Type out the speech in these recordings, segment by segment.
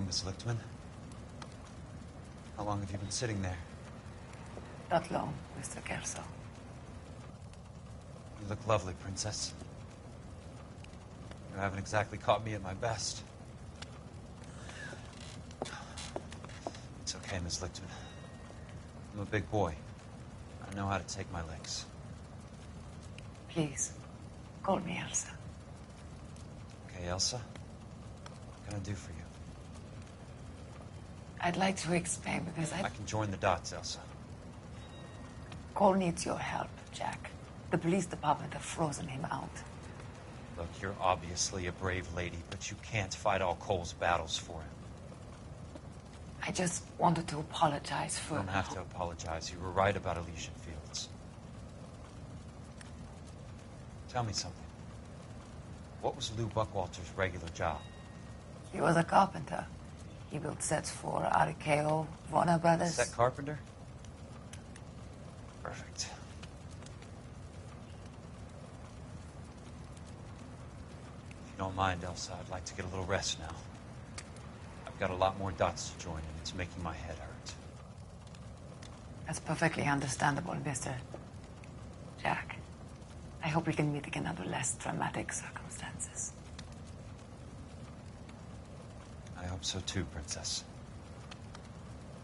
Miss Lichtman. How long have you been sitting there? Not long, Mr. Kelso. You look lovely, Princess. You haven't exactly caught me at my best. It's okay, Miss Lichtman. I'm a big boy. I know how to take my licks. Please, call me Elsa. Okay, Elsa? What can I do for you? I'd like to explain because I can join the dots, Elsa. Cole needs your help, Jack. The police department have frozen him out. Look, you're obviously a brave lady, but you can't fight all Cole's battles for him. I just wanted to apologize for... You don't have to apologize. You were right about Elysian Fields. Tell me something. What was Lou Buckwalter's regular job? He was a carpenter. He built sets for RKO, Warner Brothers. Set carpenter? Perfect. If you don't mind, Elsa, I'd like to get a little rest now. I've got a lot more dots to join, and it's making my head hurt. That's perfectly understandable, Mr. Jack. I hope we can meet again under less dramatic circumstances. I hope so too, Princess.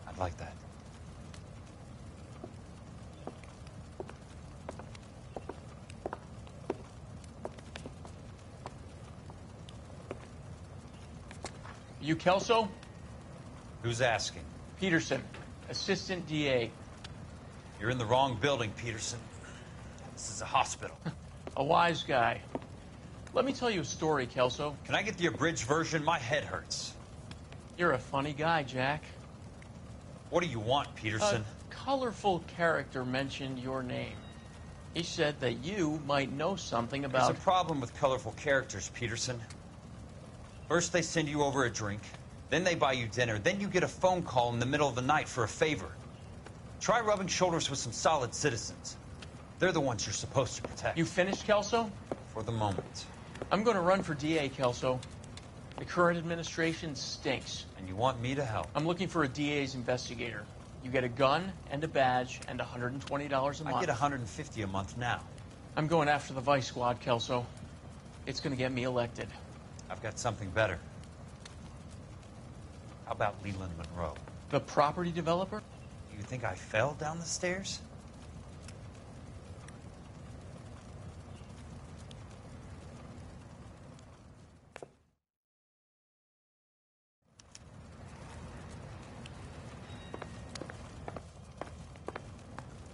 I'd like that. You Kelso? Who's asking? Peterson, Assistant DA. You're in the wrong building, Peterson. This is a hospital. A wise guy. Let me tell you a story, Kelso. Can I get the abridged version? My head hurts. You're a funny guy, Jack. What do you want, Peterson? A colorful character mentioned your name. He said that you might know something about... There's a problem with colorful characters, Peterson. First they send you over a drink, then they buy you dinner, then you get a phone call in the middle of the night for a favor. Try rubbing shoulders with some solid citizens. They're the ones you're supposed to protect. You finished, Kelso? For the moment. I'm going to run for DA, Kelso. The current administration stinks. And you want me to help? I'm looking for a DA's investigator. You get a gun and a badge and $120 a month. I get $150 a month now. I'm going after the Vice Squad, Kelso. It's going to get me elected. I've got something better. How about Leland Monroe? The property developer? You think I fell down the stairs?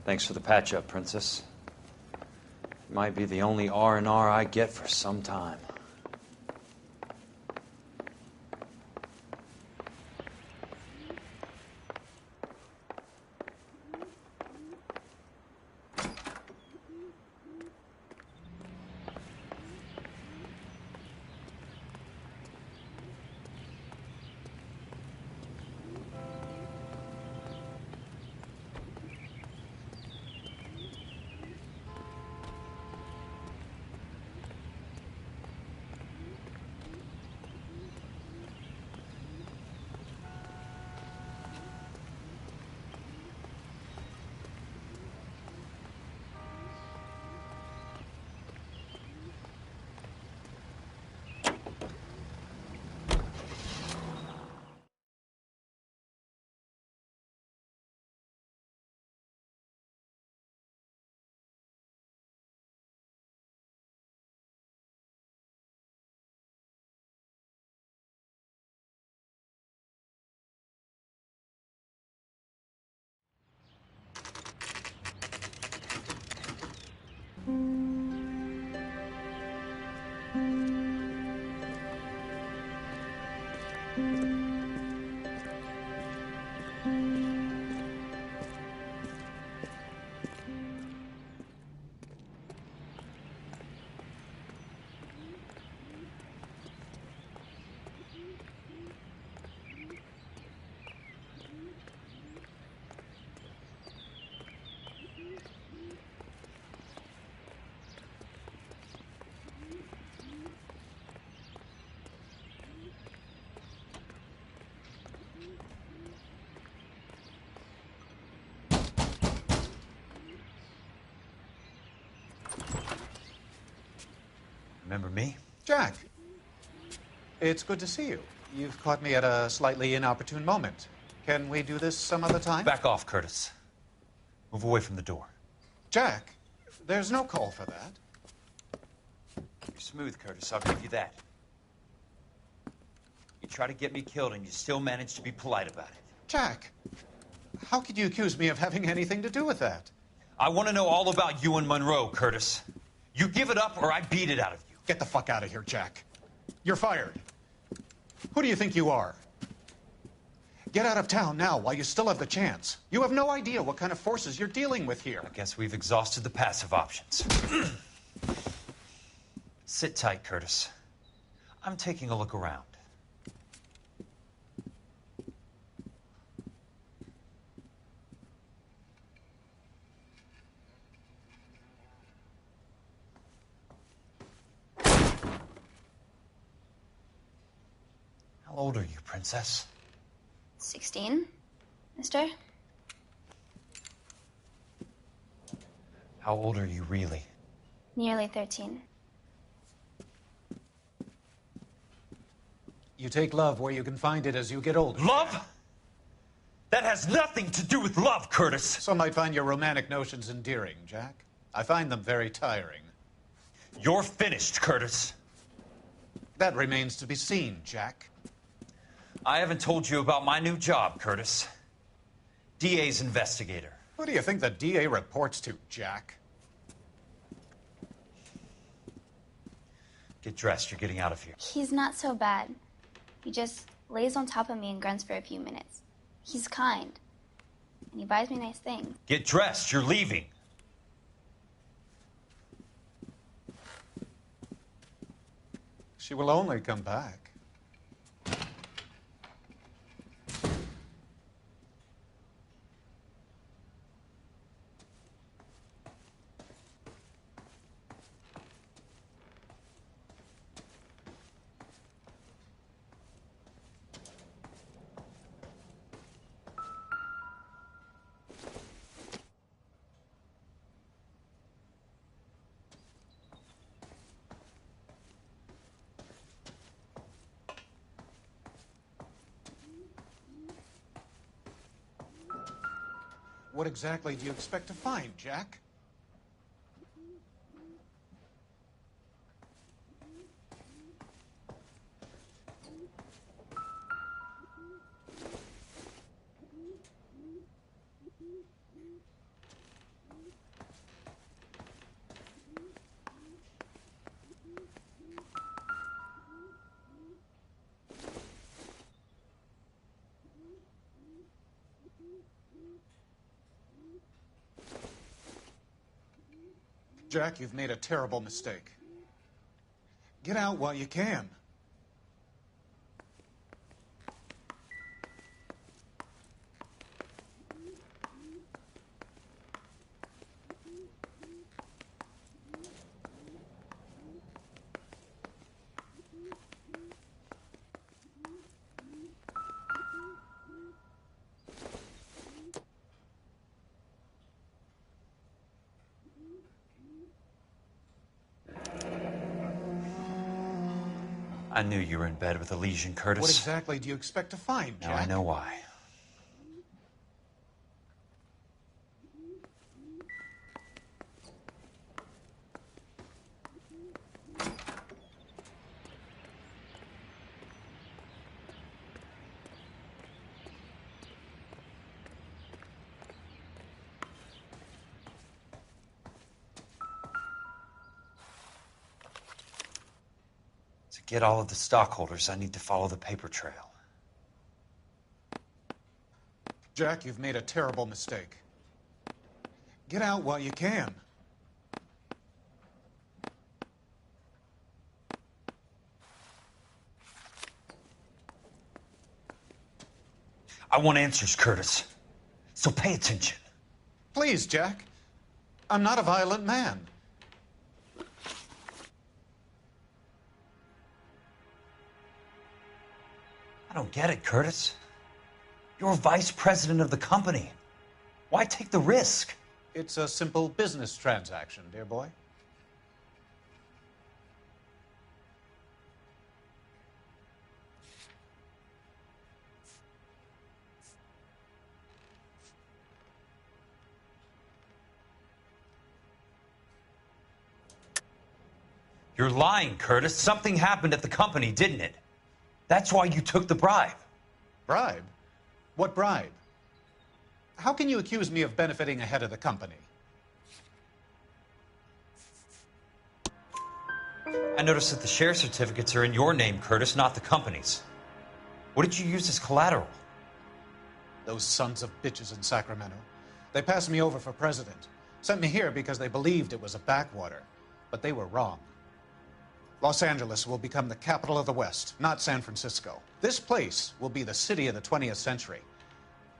Thanks for the patch-up, Princess. It might be the only R&R I get for some time. Remember me? Jack, it's good to see you. You've caught me at a slightly inopportune moment. Can we do this some other time? Back off, Curtis. Move away from the door. Jack, there's no call for that. You're smooth, Curtis. I'll give you that. You try to get me killed, and you still manage to be polite about it. Jack, how could you accuse me of having anything to do with that? I want to know all about you and Monroe, Curtis. You give it up, or I beat it out of you. Get the fuck out of here, Jack. You're fired. Who do you think you are? Get out of town now while you still have the chance. You have no idea what kind of forces you're dealing with here. I guess we've exhausted the passive options. Sit tight, Curtis. I'm taking a look around. How old are you, Princess? 16, mister? How old are you, really? Nearly 13. You take love where you can find it as you get older. Love? That has nothing to do with love, Curtis. Some might find your romantic notions endearing, Jack. I find them very tiring. You're finished, Curtis. That remains to be seen, Jack. I haven't told you about my new job, Curtis. DA's investigator. Who do you think the DA reports to, Jack? Get dressed. You're getting out of here. He's not so bad. He just lays on top of me and grunts for a few minutes. He's kind. And he buys me nice things. Get dressed. You're leaving. She will only come back. What exactly do you expect to find, Jack? Jack, you've made a terrible mistake. Get out while you can. I knew you were in bed with a lesion, Curtis. What exactly do you expect to find, Jack? Now I know why. To get all of the stockholders, I need to follow the paper trail. Jack, you've made a terrible mistake. Get out while you can. I want answers, Curtis. So pay attention. Please, Jack. I'm not a violent man. I don't get it, Curtis. You're vice president of the company. Why take the risk? It's a simple business transaction, dear boy. You're lying, Curtis. Something happened at the company, didn't it? That's why you took the bribe. Bribe? What bribe? How can you accuse me of benefiting ahead of the company? I noticed that the share certificates are in your name, Curtis, not the company's. What did you use as collateral? Those sons of bitches in Sacramento. They passed me over for president. Sent me here because they believed it was a backwater. But they were wrong. Los Angeles will become the capital of the West, not San Francisco. This place will be the city of the 20th century.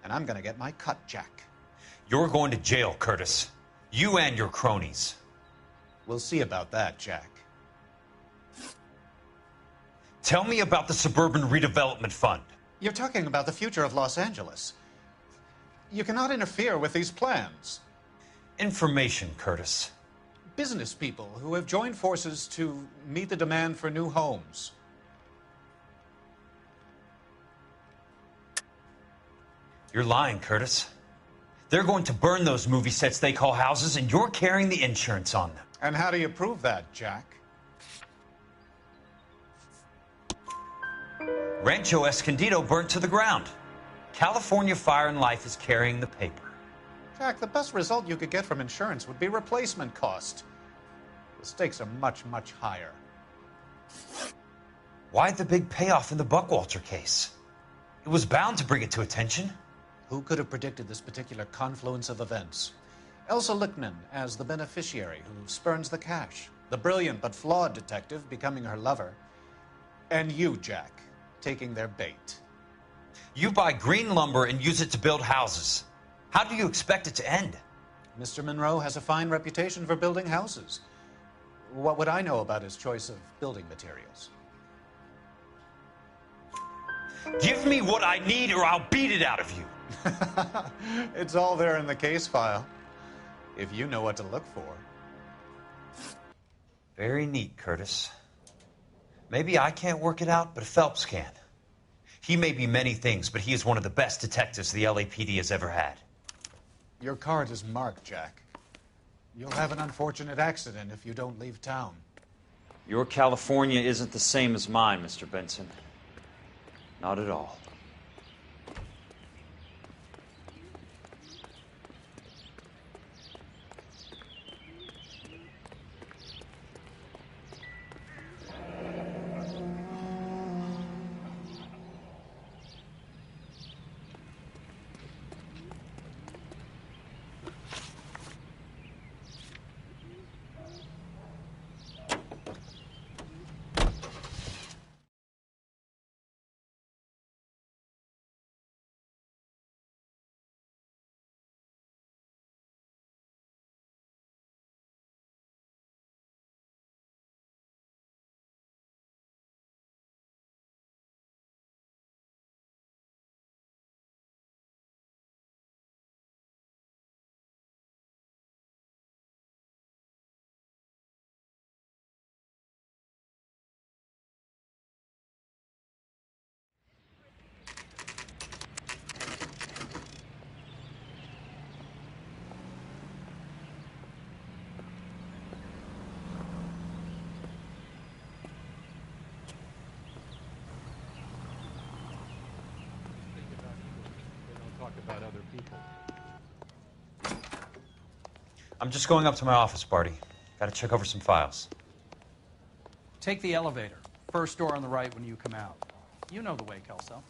And I'm gonna get my cut, Jack. You're going to jail, Curtis. You and your cronies. We'll see about that, Jack. Tell me about the Suburban Redevelopment Fund. You're talking about the future of Los Angeles. You cannot interfere with these plans. Information, Curtis. Business people who have joined forces to meet the demand for new homes. You're lying, Curtis. They're going to burn those movie sets they call houses, and you're carrying the insurance on them. And how do you prove that, Jack? Rancho Escondido burnt to the ground. California Fire and Life is carrying the paper. Jack, the best result you could get from insurance would be replacement cost. The stakes are much, much higher. Why the big payoff in the Buckwalter case? It was bound to bring it to attention. Who could have predicted this particular confluence of events? Elsa Lichtman as the beneficiary who spurns the cash. The brilliant but flawed detective becoming her lover. And you, Jack, taking their bait. You buy green lumber and use it to build houses. How do you expect it to end? Mr. Monroe has a fine reputation for building houses. What would I know about his choice of building materials? Give me what I need or I'll beat it out of you. It's all there in the case file, if you know what to look for. Very neat, Curtis. Maybe I can't work it out, but Phelps can. He may be many things, but he is one of the best detectives the LAPD has ever had. Your card is marked, Jack. You'll have an unfortunate accident if you don't leave town. Your California isn't the same as mine, Mr. Benson. Not at all. About other people. I'm just going up to my office, Barty. Gotta check over some files. Take the elevator. First door on the right when you come out. You know the way, Kelso.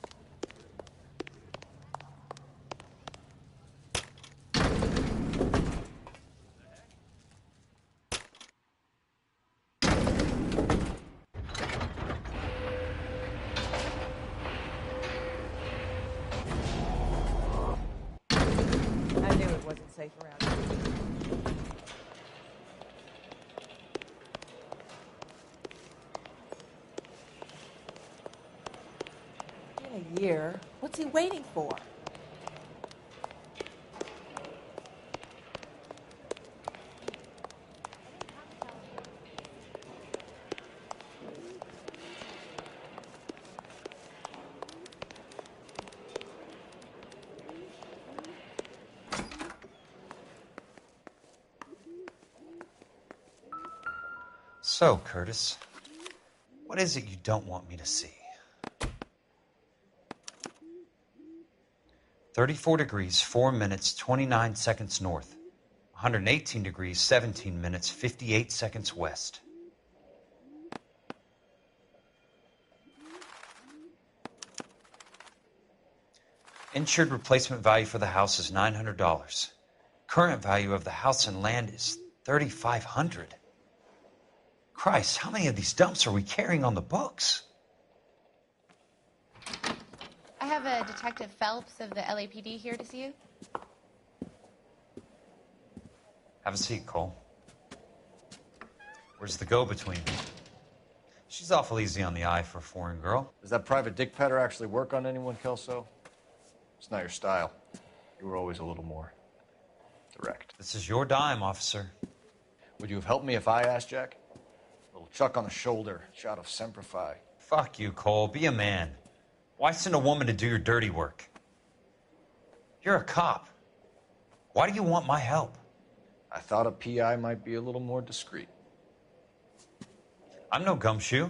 I knew it wasn't safe around here. In a year, what's he waiting for? So, Curtis, what is it you don't want me to see? 34 degrees, 4 minutes, 29 seconds north. 118 degrees, 17 minutes, 58 seconds west. Insured replacement value for the house is $900. Current value of the house and land is $3,500. Christ, how many of these dumps are we carrying on the books? I have a Detective Phelps of the LAPD here to see you. Have a seat, Cole. Where's the go-between? She's awful easy on the eye for a foreign girl. Does that private dick petter actually work on anyone, Kelso? It's not your style. You were always a little more direct. This is your dime, officer. Would you have helped me if I asked, Jack? A little chuck on the shoulder, shot of Semper Fi. Fuck you, Cole. Be a man. Why send a woman to do your dirty work? You're a cop. Why do you want my help? I thought a PI might be a little more discreet. I'm no gumshoe.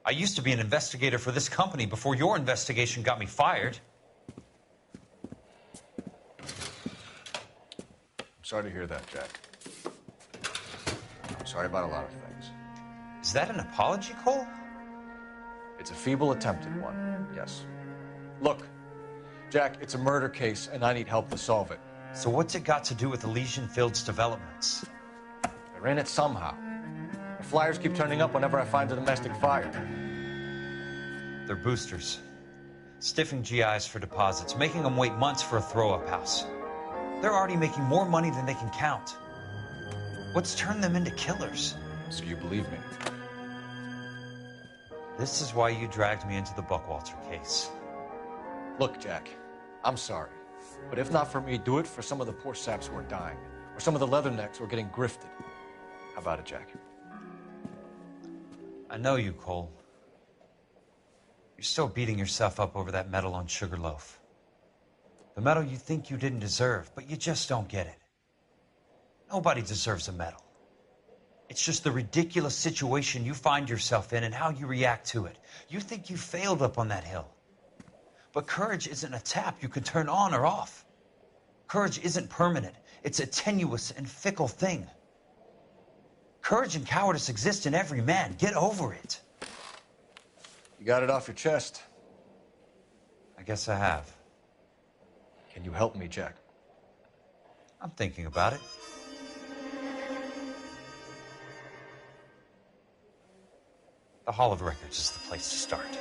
I used to be an investigator for this company before your investigation got me fired. I'm sorry to hear that, Jack. I'm sorry about a lot of things. Is that an apology, Cole? It's a feeble attempt at one, yes. Look, Jack, it's a murder case, and I need help to solve it. So what's it got to do with Elysian Fields developments? They're in it somehow. The flyers keep turning up whenever I find a domestic fire. They're boosters. Stiffing GIs for deposits, making them wait months for a throw-up house. They're already making more money than they can count. What's turned them into killers? So you believe me? This is why you dragged me into the Buckwalter case. Look, Jack, I'm sorry. But if not for me, do it for some of the poor saps who are dying. Or some of the leathernecks who are getting grifted. How about it, Jack? I know you, Cole. You're still beating yourself up over that medal on Sugarloaf. The medal you think you didn't deserve, but you just don't get it. Nobody deserves a medal. It's just the ridiculous situation you find yourself in and how you react to it. You think you failed up on that hill. But courage isn't a tap you can turn on or off. Courage isn't permanent. It's a tenuous and fickle thing. Courage and cowardice exist in every man. Get over it. You got it off your chest. I guess I have. Can you help me, Jack? I'm thinking about it. The Hall of Records is the place to start.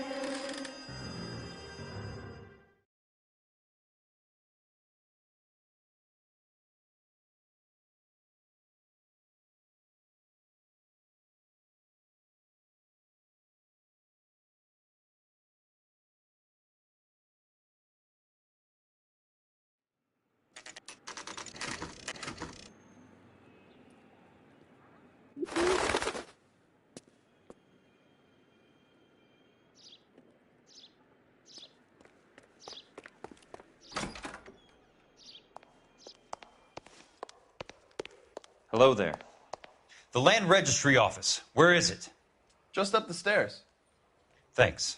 Hello there. The Land Registry Office. Where is it? Just up the stairs. Thanks.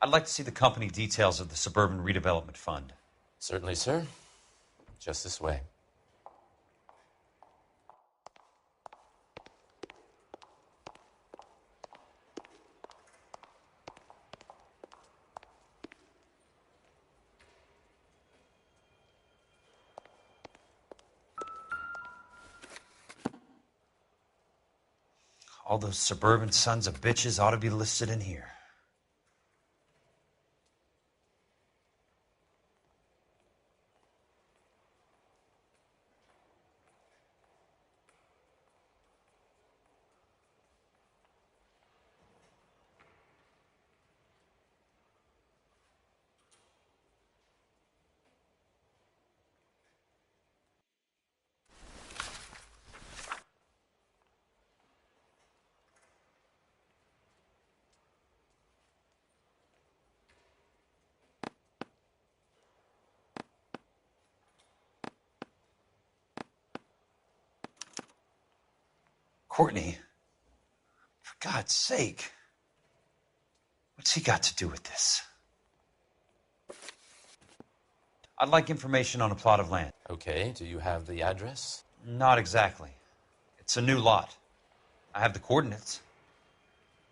I'd like to see the company details of the Suburban Redevelopment Fund. Certainly, sir. Just this way. All those suburban sons of bitches ought to be listed in here. Courtney, for God's sake, what's he got to do with this? I'd like information on a plot of land. Okay, do you have the address? Not exactly. It's a new lot. I have the coordinates.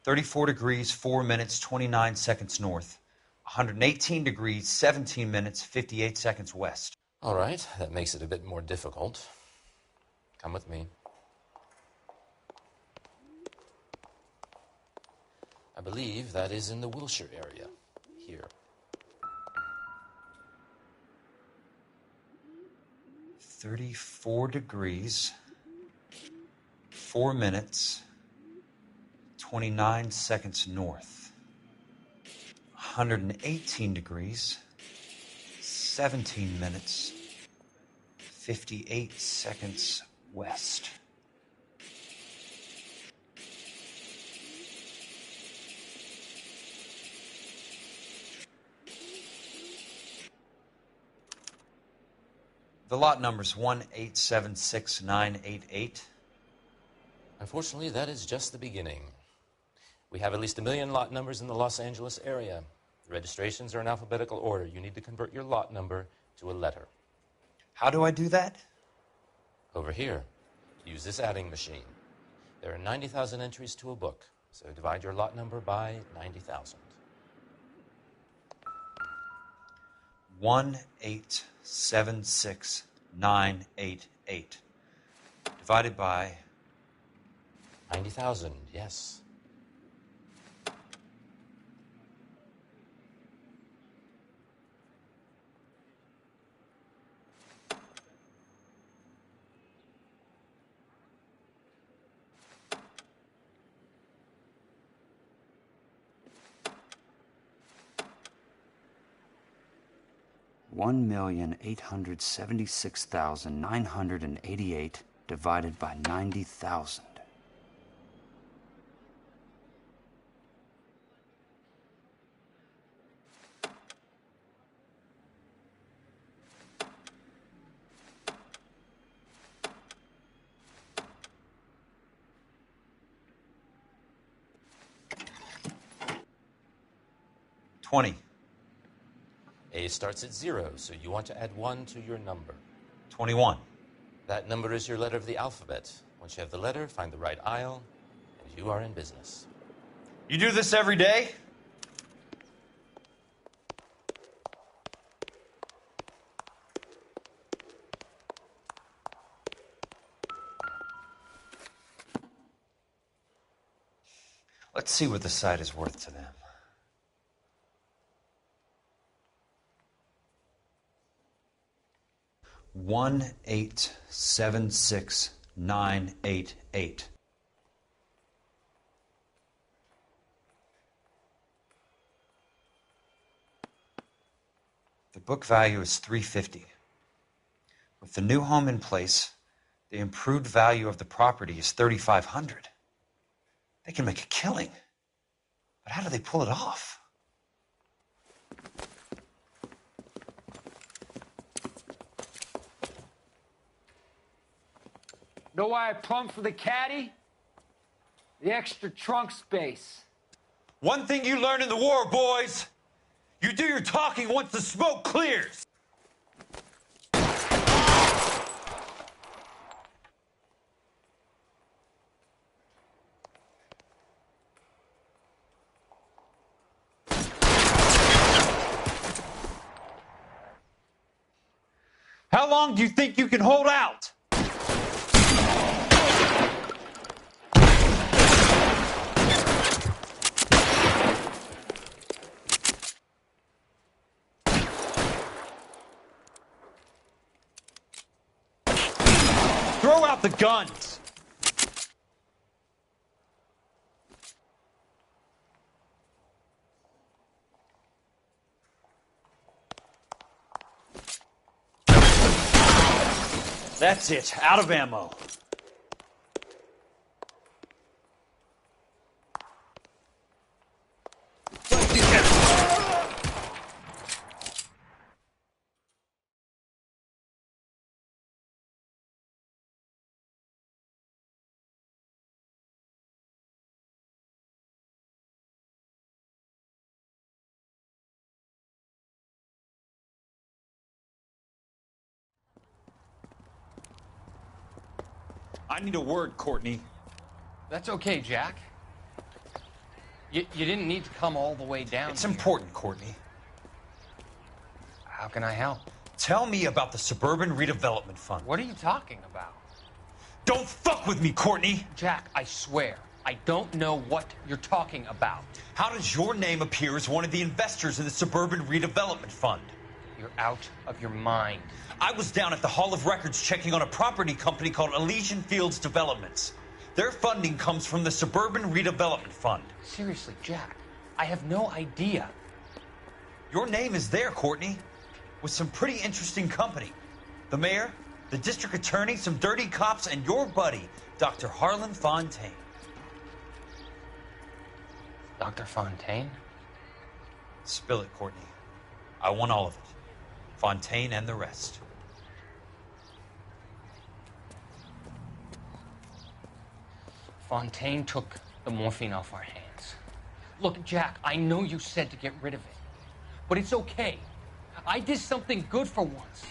34 degrees, 4 minutes, 29 seconds north. 118 degrees, 17 minutes, 58 seconds west. All right, that makes it a bit more difficult. Come with me. I believe that is in the Wilshire area. Here. 34 degrees, 4 minutes, 29 seconds north. 118 degrees, 17 minutes, 58 seconds west. The lot number's 1876988. Unfortunately, that is just the beginning. We have at least 1 million lot numbers in the Los Angeles area. The registrations are in alphabetical order. You need to convert your lot number to a letter. How do I do that? Over here, use this adding machine. There are 90,000 entries to a book, so divide your lot number by 90,000. 1876988 divided by 90,000, yes. $1,876,988 divided by 90,000. $20. A starts at 0, so you want to add 1 to your number. 21. That number is your letter of the alphabet. Once you have the letter, find the right aisle, and you are in business. You do this every day? Let's see what the site is worth to them. $1,876,988. The book value is $350. With the new home in place, the improved value of the property is $3,500. They can make a killing. But how do they pull it off? Know why I plumbed for the caddy? The extra trunk space. One thing you learned in the war, boys. You do your talking once the smoke clears. How long do you think you can hold out? Throw out the guns! That's it. Out of ammo. I need a word, Courtney. That's okay, Jack. You didn't need to come all the way down It's here. important, Courtney. How can I help? Tell me about the Suburban Redevelopment Fund. What are you talking about? Don't fuck with me, Courtney! Jack, I swear, I don't know what you're talking about. How does your name appear as one of the investors in the Suburban Redevelopment Fund? You're out of your mind. I was down at the Hall of Records checking on a property company called Elysian Fields Developments. Their funding comes from the Suburban Redevelopment Fund. Seriously, Jack, I have no idea. Your name is there, Courtney, with some pretty interesting company. The mayor, the district attorney, some dirty cops, and your buddy, Dr. Harlan Fontaine. Dr. Fontaine? Spill it, Courtney. I want all of it. Fontaine and the rest. Fontaine took the morphine off our hands. Look, Jack, I know you said to get rid of it, but it's okay. I did something good for once.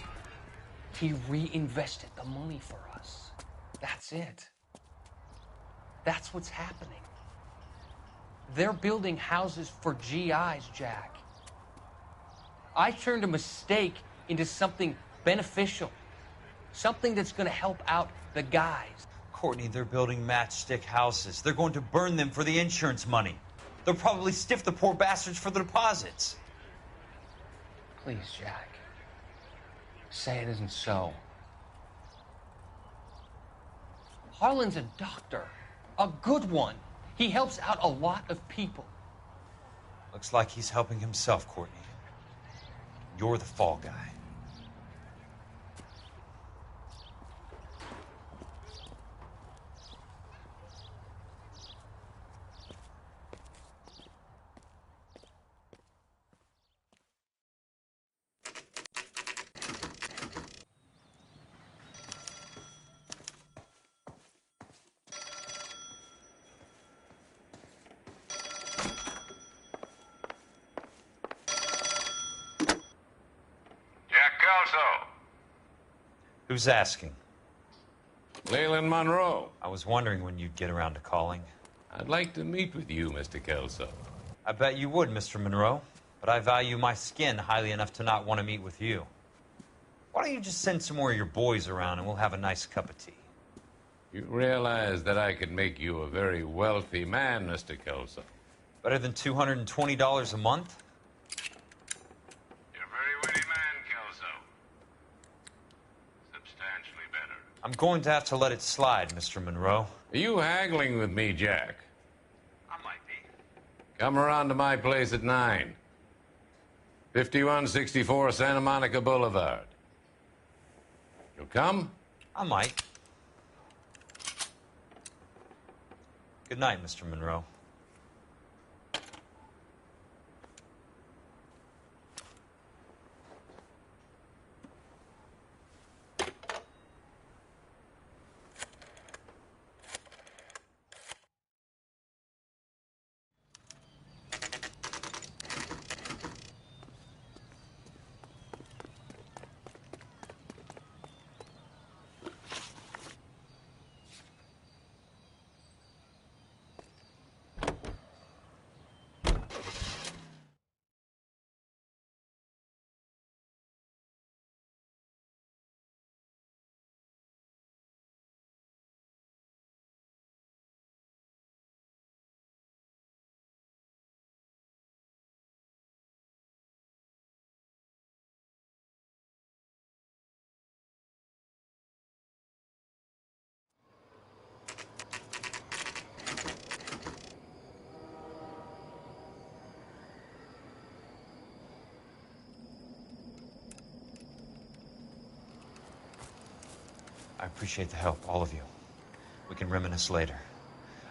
He reinvested the money for us. That's it. That's what's happening. They're building houses for GIs, Jack. I turned a mistake into something beneficial, something that's going to help out the guys. Courtney, they're building matchstick houses. They're going to burn them for the insurance money. They'll probably stiff the poor bastards for the deposits. Please, Jack. Say it isn't so. Harlan's a doctor. A good one. He helps out a lot of people. Looks like he's helping himself, Courtney. You're the fall guy. Who's asking? Leland Monroe. I was wondering when you'd get around to calling. I'd like to meet with you, Mr. Kelso. I bet you would, Mr. Monroe. But I value my skin highly enough to not want to meet with you. Why don't you just send some more of your boys around and we'll have a nice cup of tea? You realize that I could make you a very wealthy man, Mr. Kelso. Better than $220 a month? You're a very witty man, Kelso. Substantially better. I'm going to have to let it slide, Mr. Monroe. Are you haggling with me, Jack? I might be. Come around to my place at 9. 5164 Santa Monica Boulevard. You'll come? I might. Good night, Mr. Monroe. I appreciate the help, all of you. We can reminisce later.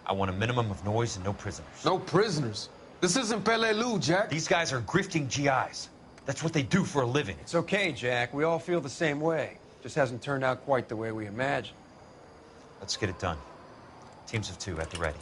I want a minimum of noise and no prisoners. No prisoners? This isn't Peleliu, Jack. These guys are grifting GIs. That's what they do for a living. It's okay, Jack. We all feel the same way. Just hasn't turned out quite the way we imagined. Let's get it done. Teams of 2 at the ready.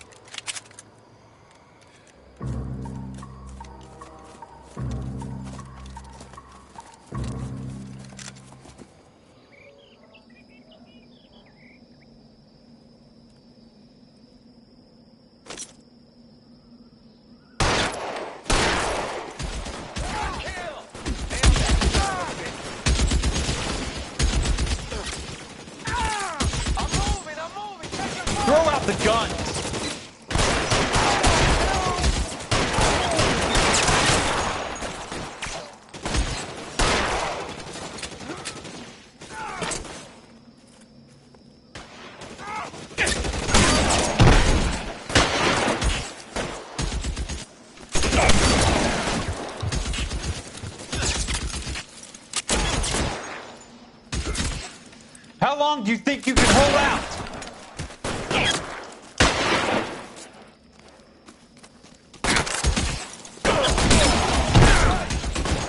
How long do you think you can hold out?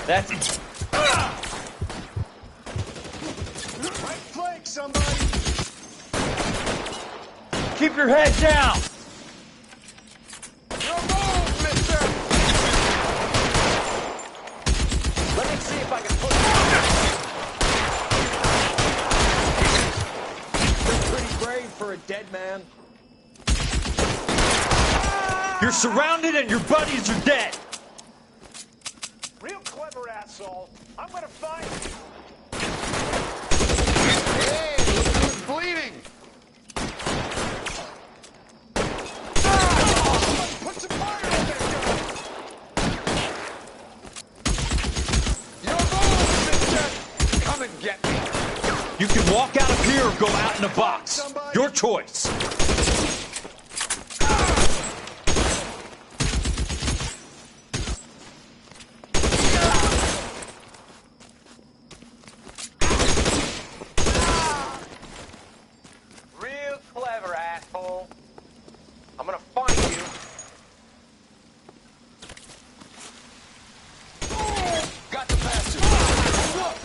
That's it. Right flank, somebody! Keep your head down! Your move, mister! Let me see if I can push you. You're pretty brave for a dead man. You're surrounded and your buddies are dead! Real clever, asshole. I'm gonna find you. Hey, look who's bleeding! Put some fire in there, John! Your move, mister! Come and get me. You can walk out of here or go out in a box. Your choice. Real clever, asshole. I'm gonna find you. Got the bastard! Look!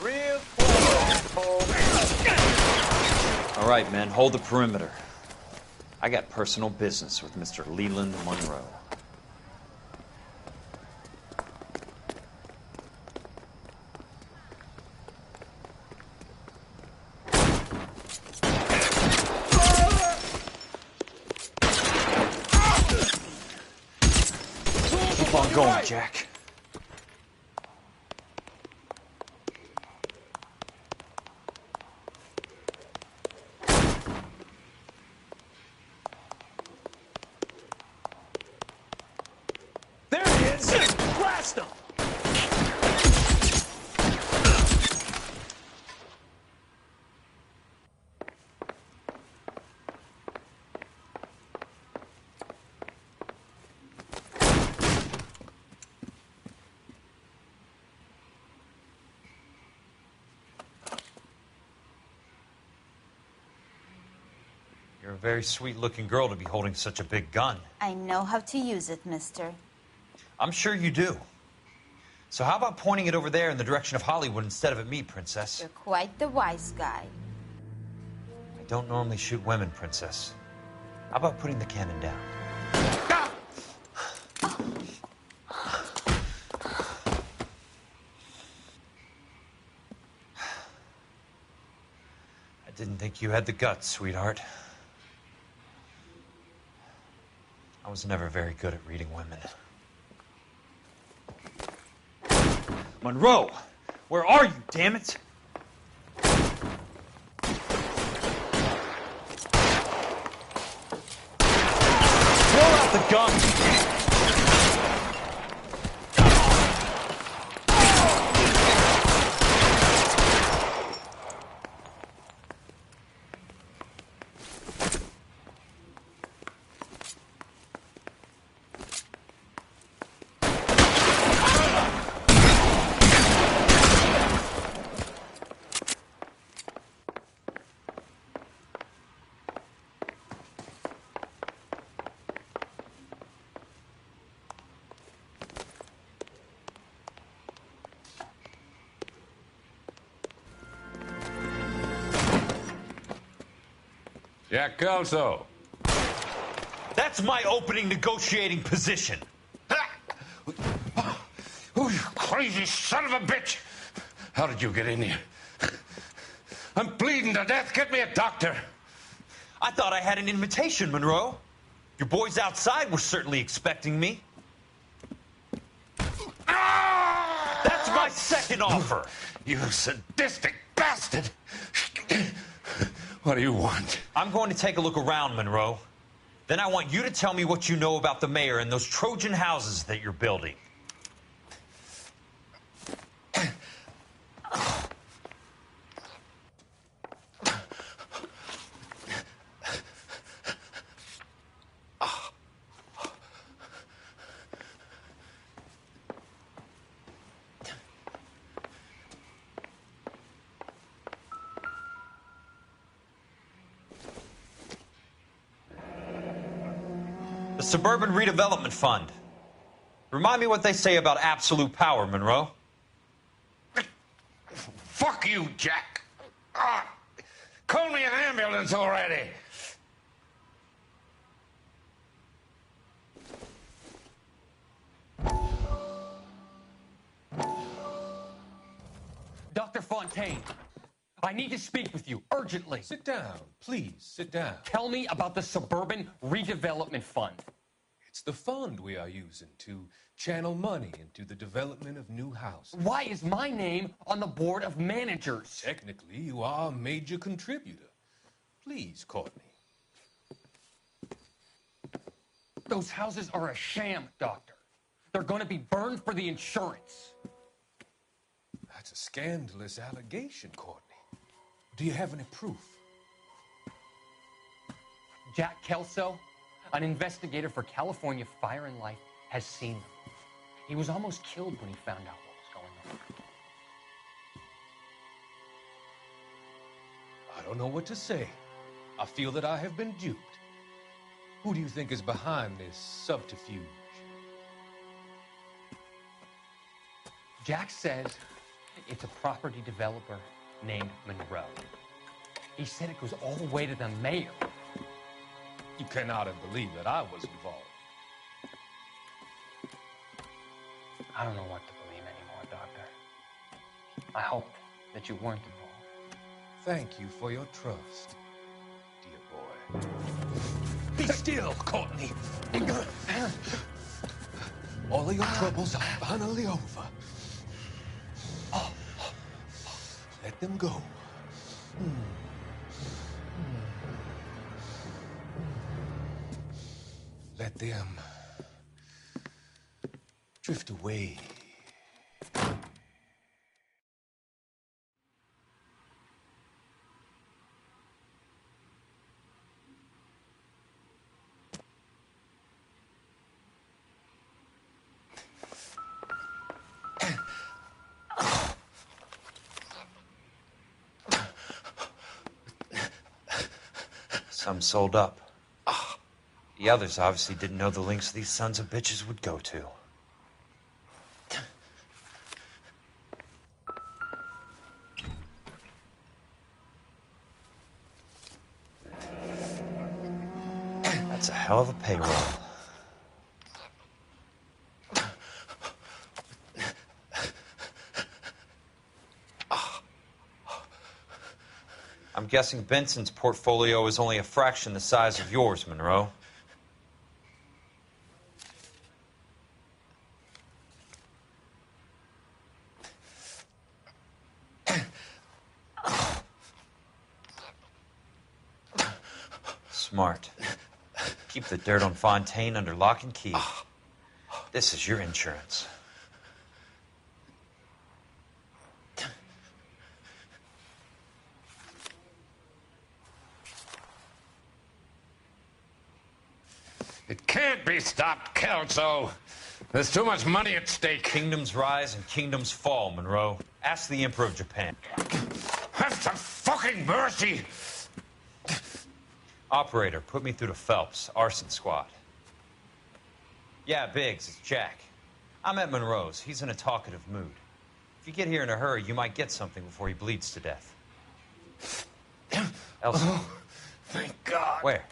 Real clever, asshole. All right, men, hold the perimeter. I got personal business with Mr. Leland Monroe. Keep on going, Jack. There he is! Blast him! You're a very sweet-looking girl to be holding such a big gun. I know how to use it, mister. I'm sure you do. So how about pointing it over there in the direction of Hollywood instead of at me, Princess? You're quite the wise guy. I don't normally shoot women, Princess. How about putting the cannon down? I didn't think you had the guts, sweetheart. I was never very good at reading women. Monroe! Where are you, damn it? Throw out the gun! Jack Kelso. That's my opening negotiating position. Oh, you crazy son of a bitch! How did you get in here? I'm bleeding to death. Get me a doctor. I thought I had an invitation, Monroe. Your boys outside were certainly expecting me. That's my second offer. You sadistic bastard! What do you want? I'm going to take a look around, Monroe. Then I want you to tell me what you know about the mayor and those Trojan houses that you're building. The Suburban Redevelopment Fund. Remind me what they say about absolute power, Monroe. Fuck you, Jack. Call me an ambulance already. Dr. Fontaine, I need to speak with you urgently. Sit down, please, sit down. Tell me about the Suburban Redevelopment Fund. It's the fund we are using to channel money into the development of new houses. Why is my name on the board of managers? Technically, you are a major contributor. Please, Courtney. Those houses are a sham, Doctor. They're going to be burned for the insurance. That's a scandalous allegation, Courtney. Do you have any proof? Jack Kelso, an investigator for California Fire and Life, has seen them. He was almost killed when he found out what was going on. I don't know what to say. I feel that I have been duped. Who do you think is behind this subterfuge? Jack says it's a property developer named Monroe. He said it goes all the way to the mayor. You cannot have believed that I was involved. I don't know what to believe anymore, Doctor. I hoped that you weren't involved. Thank you for your trust, dear boy. Be still, Courtney. All of your troubles are finally over. Let them go. Let them drift away. Some sold up. The others obviously didn't know the lengths these sons of bitches would go to. That's a hell of a payroll. I'm guessing Benson's portfolio is only a fraction the size of yours, Monroe. Smart. Keep the dirt on Fontaine under lock and key. This is your insurance. It can't be stopped, Kelso. There's too much money at stake. Kingdoms rise and kingdoms fall, Monroe. Ask the Emperor of Japan. Have some fucking mercy! Operator, put me through to Phelps, arson squad. Yeah, Biggs, it's Jack. I'm at Monroe's. He's in a talkative mood. If you get here in a hurry, you might get something before he bleeds to death. Elsa. Oh, thank God. Where?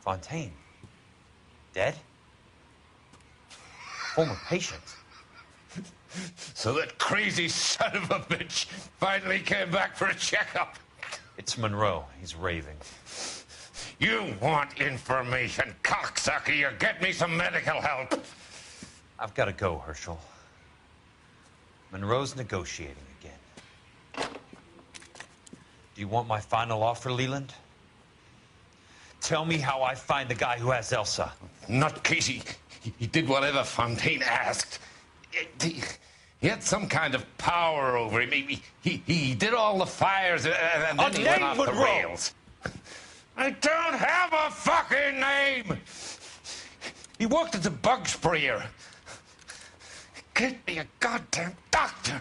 Fontaine. Dead? Former patient. So that crazy son of a bitch finally came back for a checkup. It's Monroe. He's raving. You want information, cocksucker. You get me some medical help. I've got to go, Herschel. Monroe's negotiating again. Do you want my final offer, Leland? Tell me how I find the guy who has Elsa. Not Casey. He did whatever Fontaine asked. He had some kind of power over him. He did all the fires and then he went off the rails. I don't have a fucking name! He worked as a bug sprayer. Get me a goddamn doctor!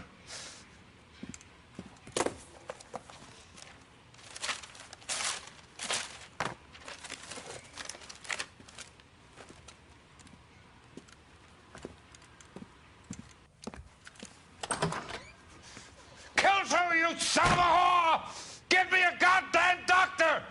son of a whore! Get me a goddamn doctor!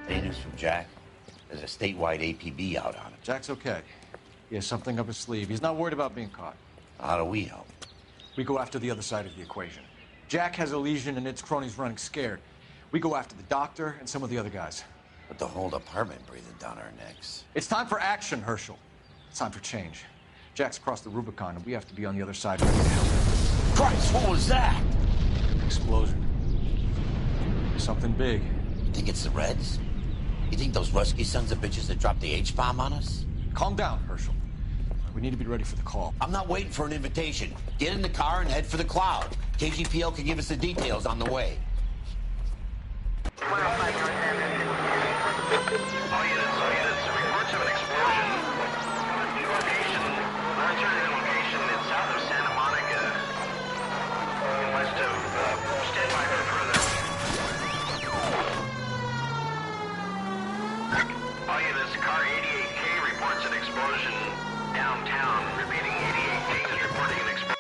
Hey, news from Jack. There's a statewide APB out on him. Jack's okay. He has something up his sleeve. He's not worried about being caught. How do we help? We go after the other side of the equation. Jack has a legion and its cronies running scared. We go after the doctor and some of the other guys. But the whole department breathing down our necks. It's time for action, Herschel. It's time for change. Jack's crossed the Rubicon, and we have to be on the other side ready to help. Christ, what was that? Explosion. Something big. You think it's the Reds? You think those Rusky sons of bitches that dropped the H-bomb on us? Calm down, Herschel. We need to be ready for the call. I'm not waiting for an invitation. Get in the car and head for the cloud. KGPL can give us the details on the way. All units, reports of an explosion. Alternative location in south of Santa Monica, west of, stand by for further. All units, car 88K reports an explosion downtown. Repeating, 88K is reporting an explosion.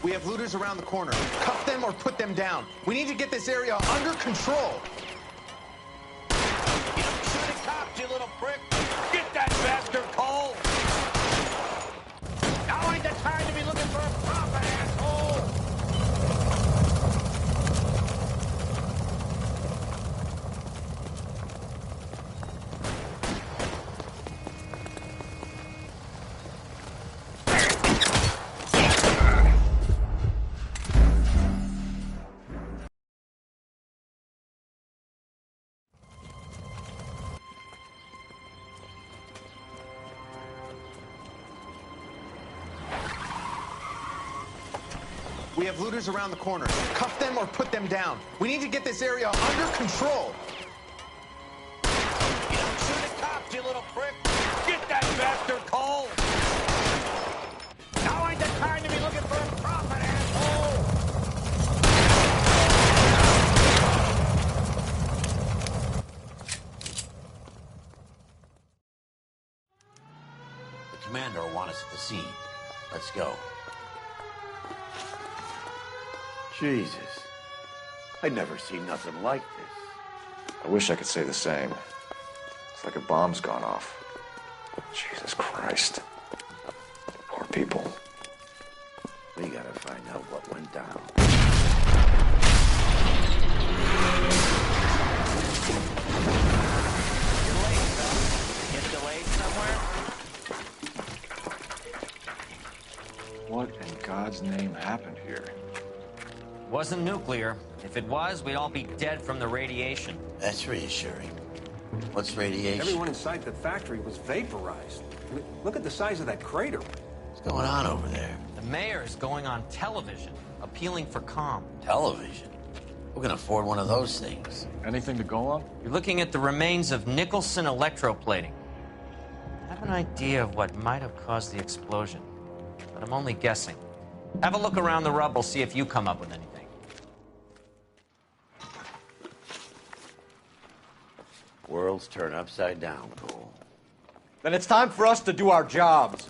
We have looters around the corner. Cuff them or put them down. We need to get this area under control. Shoot a cop, you little prick! Get that bastard cold! Now ain't the time to be looking for a profit, asshole! We have looters around the corner. Cuff them or put them down. We need to get this area under control. Shoot a cop, you little prick! Get that bastard cold! Now ain't the time to be looking for a profit, asshole! The commander will want us at the scene. Let's go. Jesus. I'd never seen nothing like this. I wish I could say the same. It's like a bomb's gone off. Jesus Christ. Poor people. We gotta find out what went down. You're late, son. Get delayed somewhere? What in God's name happened here? Wasn't nuclear. If it was, we'd all be dead from the radiation. That's reassuring. What's radiation? Everyone inside the factory was vaporized. I mean, look at the size of that crater. What's going on over there? The mayor is going on television, appealing for calm. Television? Who can afford one of those things? Anything to go on? You're looking at the remains of Nicholson electroplating. I have an idea of what might have caused the explosion, but I'm only guessing. Have a look around the rubble, see if you come up with anything. Worlds turn upside down, Cole. Then it's time for us to do our jobs.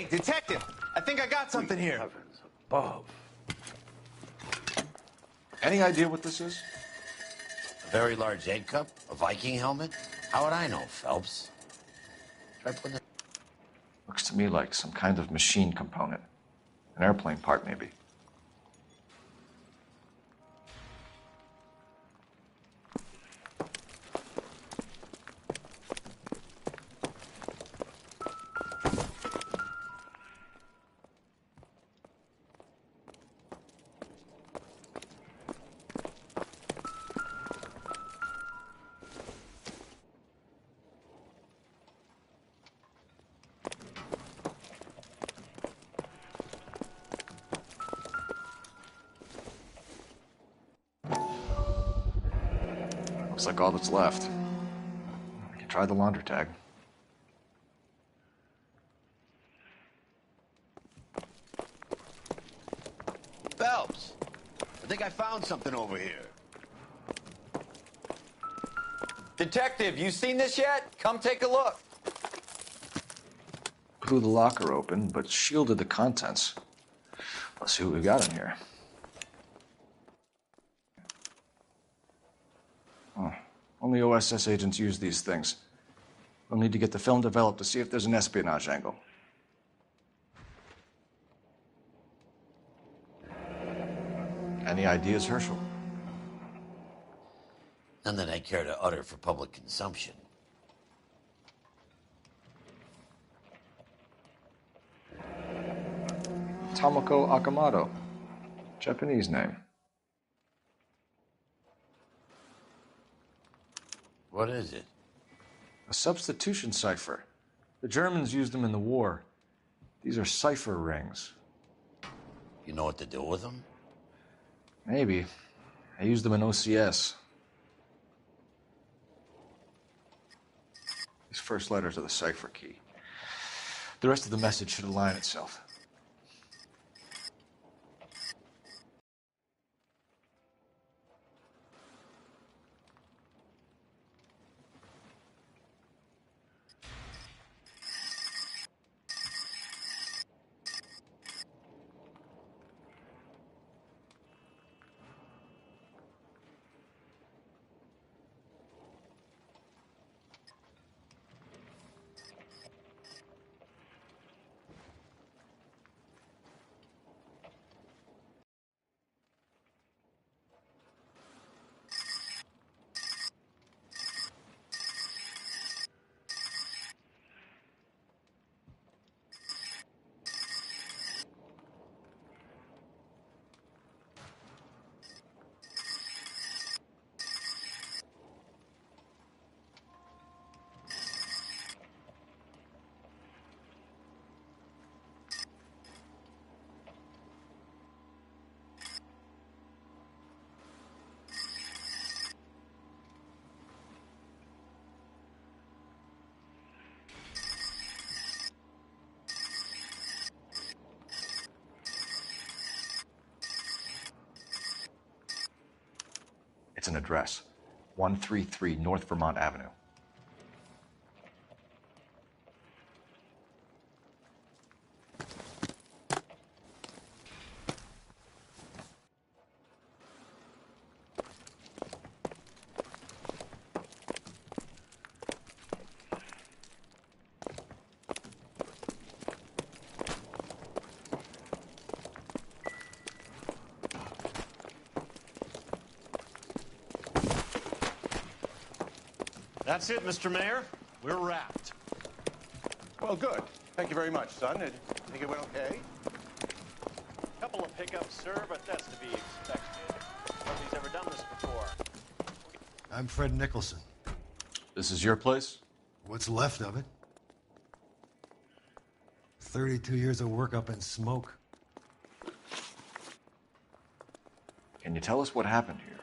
Hey, detective! I think I got something here. Heavens above. Any idea what this is? A very large egg cup? A Viking helmet? How would I know, Phelps? Try putting it... Looks to me like some kind of machine component. An airplane part, maybe. Looks like all that's left. We can try the laundry tag. Phelps, I think I found something over here. Detective, you seen this yet? Come take a look. Blew the locker open, but shielded the contents. Let's see what we got in here. Oh, only OSS agents use these things. We'll need to get the film developed to see if there's an espionage angle. Any ideas, Herschel? None that I care to utter for public consumption. Tomoko Akamoto. Japanese name. What is it? A substitution cipher. The Germans used them in the war. These are cipher rings. You know what to do with them? Maybe. I used them in OCS. These first letters are the cipher key. The rest of the message should align itself. It's an address. 133 North Vermont Avenue. That's it, Mr. Mayor. We're wrapped. Well, good. Thank you very much, son. I think it went okay. Couple of hiccups, sir, but that's to be expected. Nobody's ever done this before. I'm Fred Nicholson. This is your place? What's left of it. 32 years of work up in smoke. Can you tell us what happened here?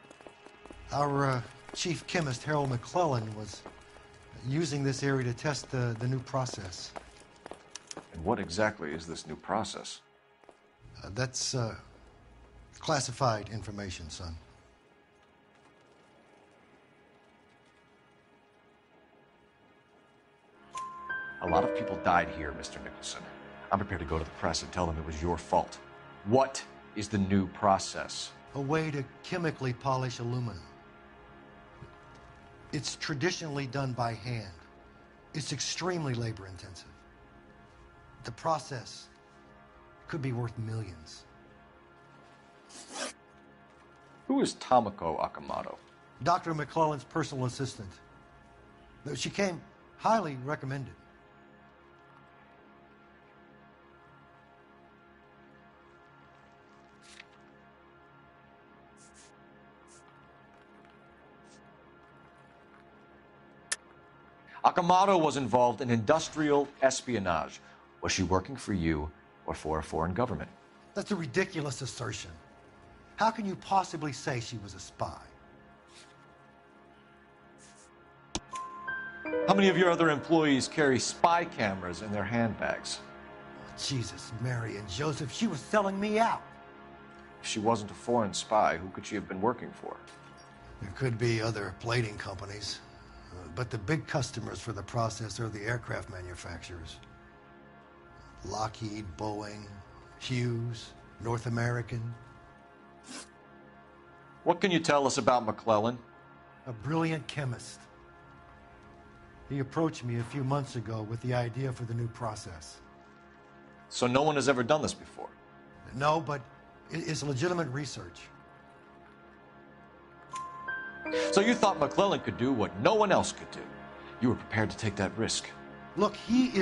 Our chief chemist, Harold McClellan, was using this area to test the new process. And what exactly is this new process? That's classified information, son. A lot of people died here, Mr. Nicholson. I'm prepared to go to the press and tell them it was your fault. What is the new process? A way to chemically polish aluminum. It's traditionally done by hand. It's extremely labor intensive. The process could be worth millions. Who is Tamako Akamoto? Dr. McClellan's personal assistant. She came highly recommended. Akamoto was involved in industrial espionage. Was she working for you or for a foreign government? That's a ridiculous assertion. How can you possibly say she was a spy? How many of your other employees carry spy cameras in their handbags? Jesus, Mary and Joseph, she was selling me out. If she wasn't a foreign spy, who could she have been working for? There could be other plating companies, but the big customers for the process are the aircraft manufacturers. Lockheed, Boeing, Hughes, North American. What can you tell us about McClellan? A brilliant chemist. He approached me a few months ago with the idea for the new process. So no one has ever done this before? No, but it's legitimate research. So you thought McClellan could do what no one else could do. You were prepared to take that risk. Look, he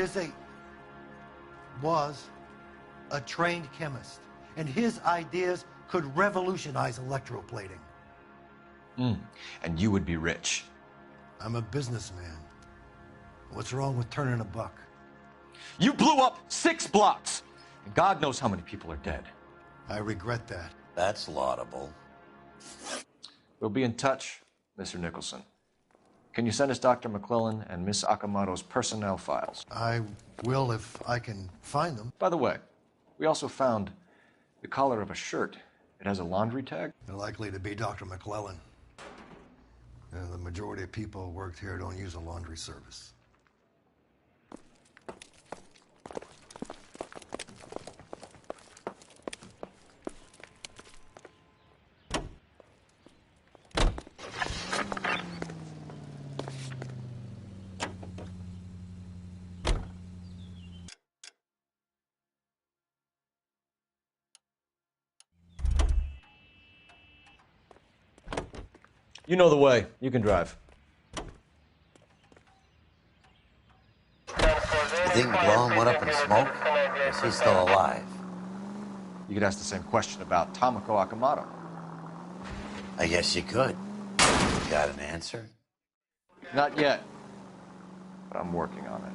was a trained chemist, and his ideas could revolutionize electroplating. And you would be rich. I'm a businessman. What's wrong with turning a buck? You blew up 6 blocks, and God knows how many people are dead. I regret that. That's laudable. We'll be in touch, Mr. Nicholson. Can you send us Dr. McClellan and Miss Akamoto's personnel files? I will if I can find them. By the way, we also found the collar of a shirt. It has a laundry tag. They're likely to be Dr. McClellan. The majority of people who worked here don't use a laundry service. You know the way. You can drive. You think McClellan went up in smoke? Or is he still alive? You could ask the same question about Tamako Akamoto. I guess you could. You got an answer? Not yet, but I'm working on it.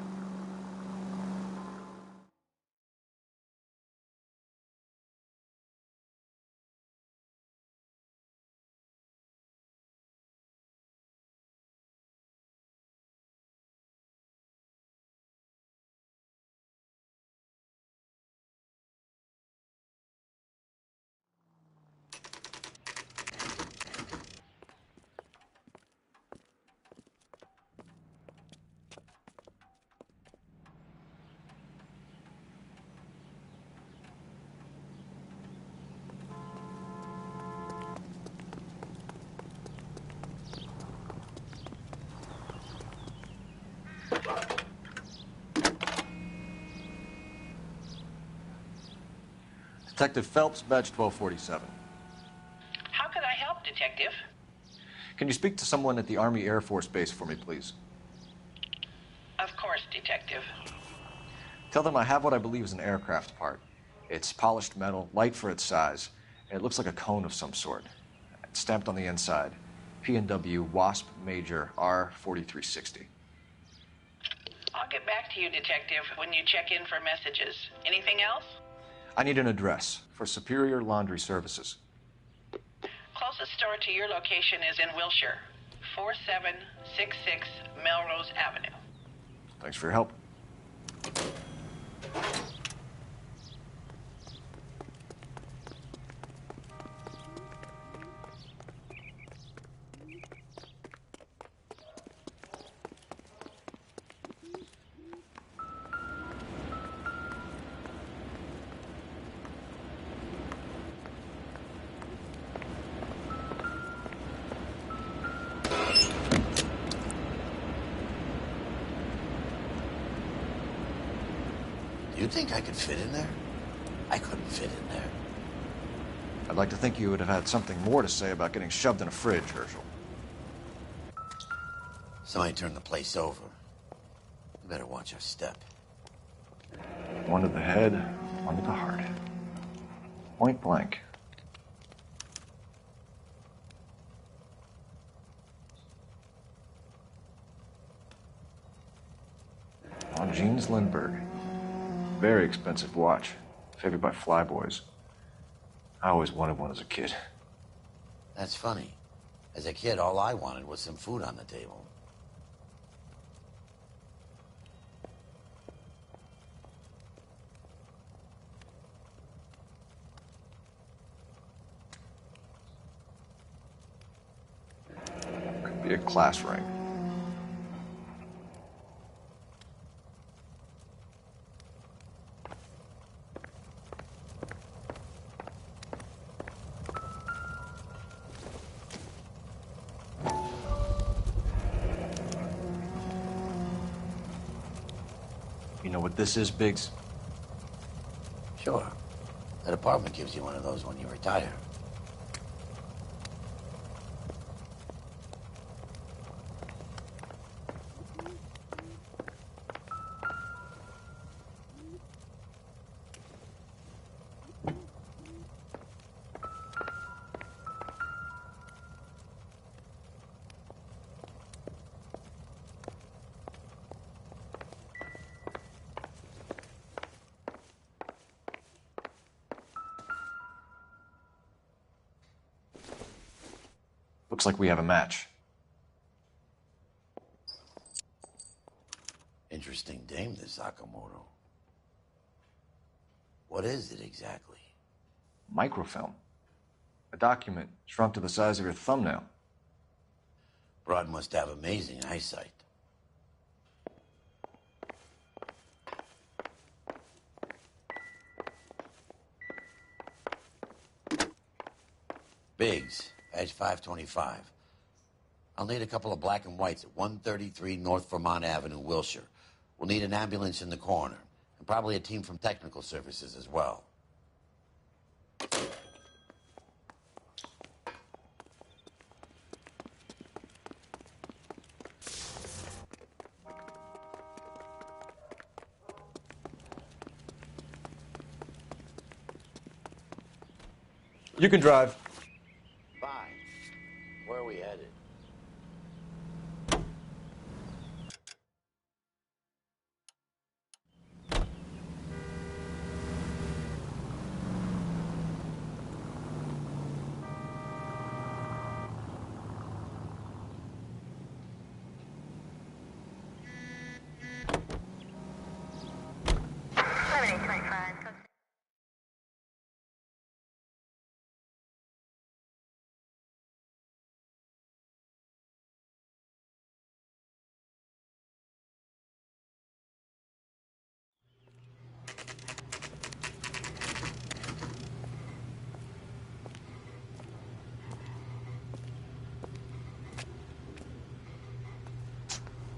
Detective Phelps, badge 1247. How could I help, Detective? Can you speak to someone at the Army Air Force Base for me, please? Of course, Detective. Tell them I have what I believe is an aircraft part. It's polished metal, light for its size, and it looks like a cone of some sort. It's stamped on the inside. P&W Wasp Major R4360. I'll get back to you, Detective, when you check in for messages. Anything else? I need an address for Superior Laundry Services. Closest store to your location is in Wilshire, 4766 Melrose Avenue. Thanks for your help. You think I could fit in there? I couldn't fit in there. I'd like to think you would have had something more to say about getting shoved in a fridge, Herschel. Somebody turned the place over. We better watch our step. One to the head, one to the heart. Point blank. On Jeans Lindbergh. Very expensive watch. Favored by flyboys. I always wanted one as a kid. That's funny. As a kid, all I wanted was some food on the table. Could be a class ring. You know what this is, Biggs? Sure. That apartment gives you one of those when you retire. Looks like we have a match. Interesting dame, this Sakamoto. What is it exactly? Microfilm. A document shrunk to the size of your thumbnail. Broad must have amazing eyesight. Biggs, Edge 525. I'll need a couple of black and whites at 133 North Vermont Avenue, Wilshire. We'll need an ambulance in the corner, and probably a team from technical services as well. You can drive. Fine. Where are we headed?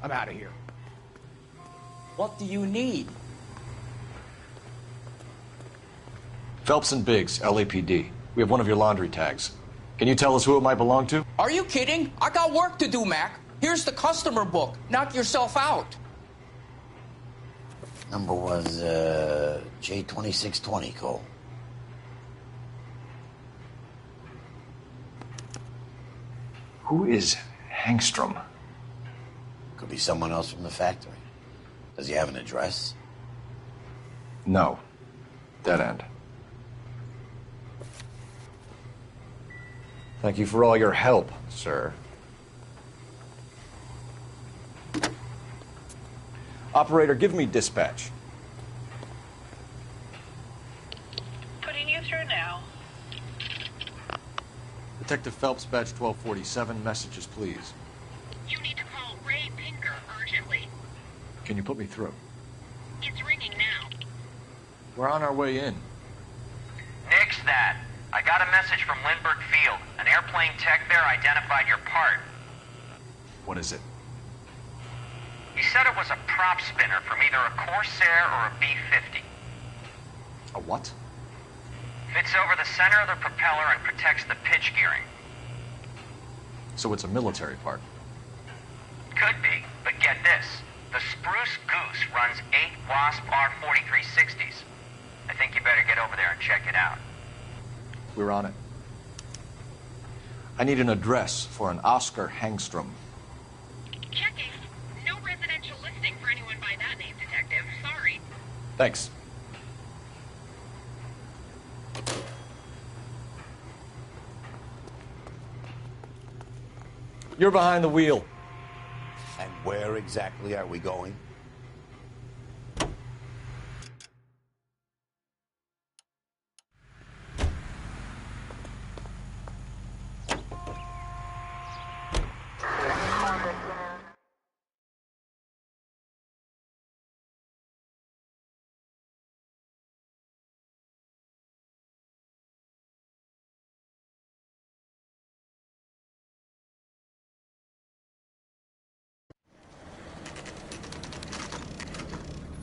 I'm out of here. What do you need? Phelps and Biggs, LAPD. We have one of your laundry tags. Can you tell us who it might belong to? Are you kidding? I got work to do, Mac. Here's the customer book. Knock yourself out. Number was, J2620, Cole. Who is Hangstrom? Could be someone else from the factory. Does he have an address? No. Dead end. Thank you for all your help, sir. Operator, give me dispatch. Putting you through now. Detective Phelps, badge 1247. Messages, please. You need to call Ray Pinker urgently. Can you put me through? It's ringing now. We're on our way in. Nix that. I got a message from Lindbergh Field. An airplane tech there identified your part. What is it? He said it was a prop spinner from either a Corsair or a B-50. A what? Fits over the center of the propeller and protects the pitch gearing. So it's a military part. Could be, but get this. The Spruce Goose runs 8 Wasp R-4360s. I think you better get over there and check it out. We're on it. I need an address for an Oscar Hangstrom. Checking. No residential listing for anyone by that name, Detective. Sorry. Thanks. You're behind the wheel. And where exactly are we going?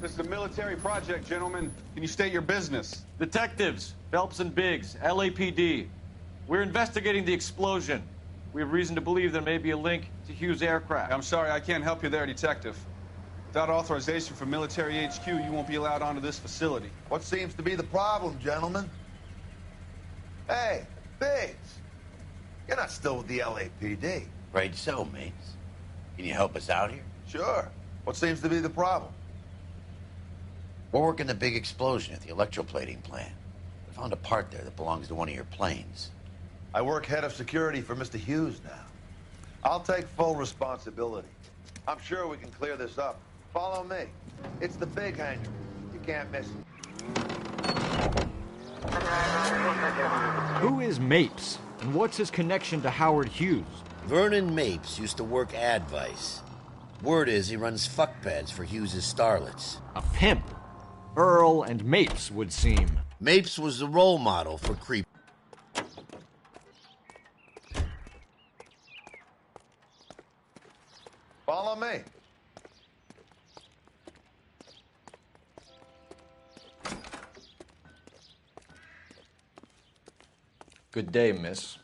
This is a military project, gentlemen. Can you state your business? Detectives, Phelps and Biggs, LAPD. We're investigating the explosion. We have reason to believe there may be a link to Hughes' aircraft. I'm sorry, I can't help you there, Detective. Without authorization from military HQ, you won't be allowed onto this facility. What seems to be the problem, gentlemen? Hey, Biggs. You're not still with the LAPD. Right so, mates. Can you help us out here? Sure. What seems to be the problem? We're working the big explosion at the electroplating plant. We found a part there that belongs to one of your planes. I work head of security for Mr. Hughes now. I'll take full responsibility. I'm sure we can clear this up. Follow me. It's the big hangar. You can't miss it. Who is Mapes, and what's his connection to Howard Hughes? Vernon Mapes used to work Advice. Word is he runs fuck pads for Hughes' starlets. A pimp. Earl and Mapes would seem. Mapes was the role model for creep. Follow me. Good day, miss.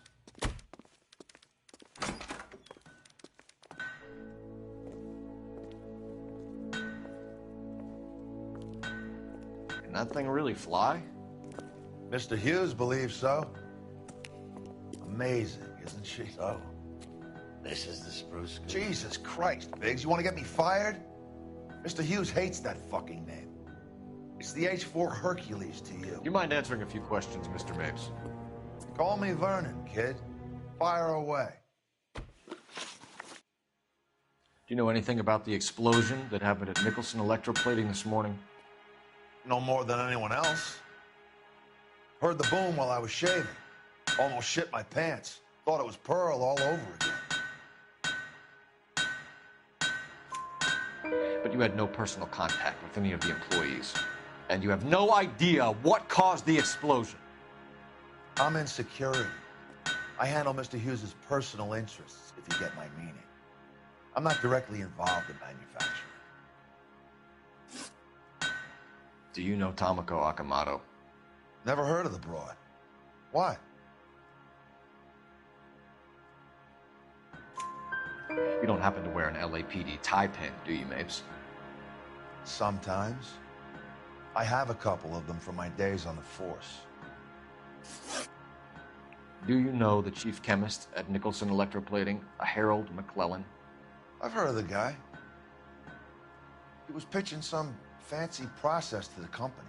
Can that thing really fly? Mr. Hughes believes so. Amazing, isn't she? So, this is the Spruce Goose. Jesus Christ, Biggs, you want to get me fired? Mr. Hughes hates that fucking name. It's the H-4 Hercules to you. Do you mind answering a few questions, Mr. Mapes? Call me Vernon, kid. Fire away. Do you know anything about the explosion that happened at Nicholson Electroplating this morning? No more than anyone else. Heard the boom while I was shaving. Almost shit my pants. Thought it was Pearl all over again. But you had no personal contact with any of the employees. And you have no idea what caused the explosion. I'm in security. I handle Mr. Hughes' personal interests, if you get my meaning. I'm not directly involved in manufacturing. Do you know Tomoko Akamoto? Never heard of the broad. Why? You don't happen to wear an LAPD tie pin, do you, Mapes? Sometimes. I have a couple of them from my days on the force. Do you know the chief chemist at Nicholson Electroplating, a Harold McClellan? I've heard of the guy. He was pitching some fancy process to the company.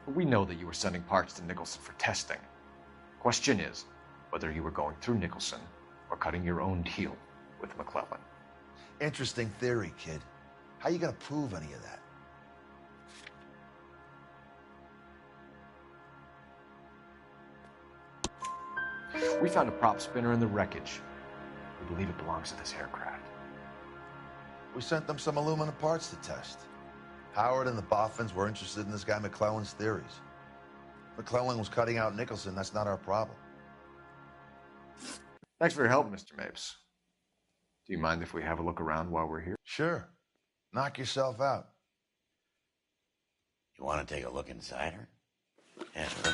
We know that you were sending parts to Nicholson for testing. Question is whether you were going through Nicholson or cutting your own deal with McClellan. Interesting theory, kid. How you gonna prove any of that? We found a prop spinner in the wreckage. We believe it belongs to this aircraft. We sent them some aluminum parts to test. Howard and the Boffins were interested in this guy McClellan's theories. McClellan was cutting out Nicholson. That's not our problem. Thanks for your help, Mr. Mapes. Do you mind if we have a look around while we're here? Sure. Knock yourself out. You want to take a look inside her? Yeah, sure.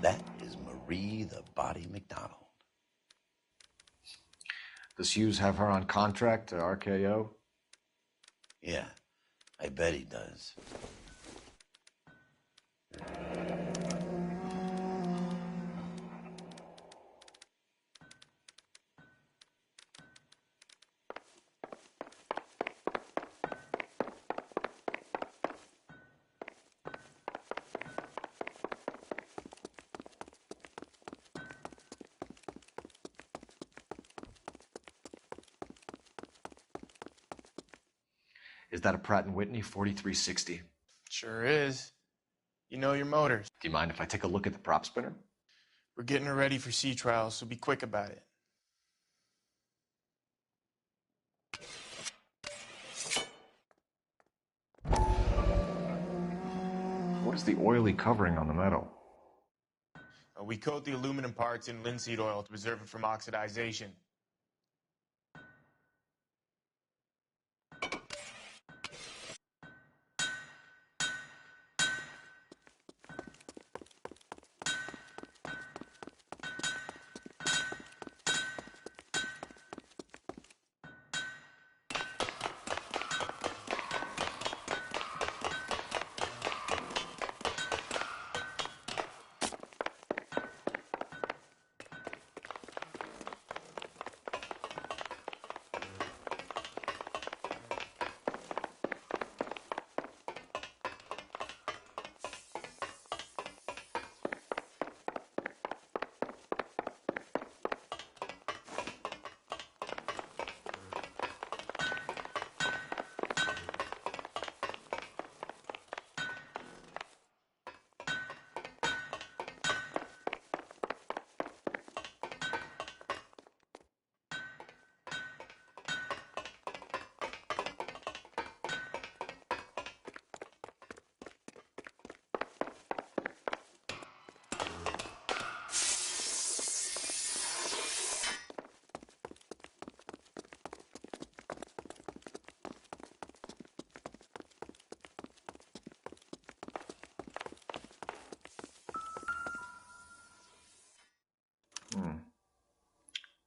That is Marie the Body McDonald. Does Hughes have her on contract to RKO? Yeah, I bet he does. Is that a Pratt & Whitney 4360? Sure is. You know your motors. Do you mind if I take a look at the prop spinner? We're getting her ready for sea trials, so be quick about it. What is the oily covering on the metal? We coat the aluminum parts in linseed oil to preserve it from oxidization.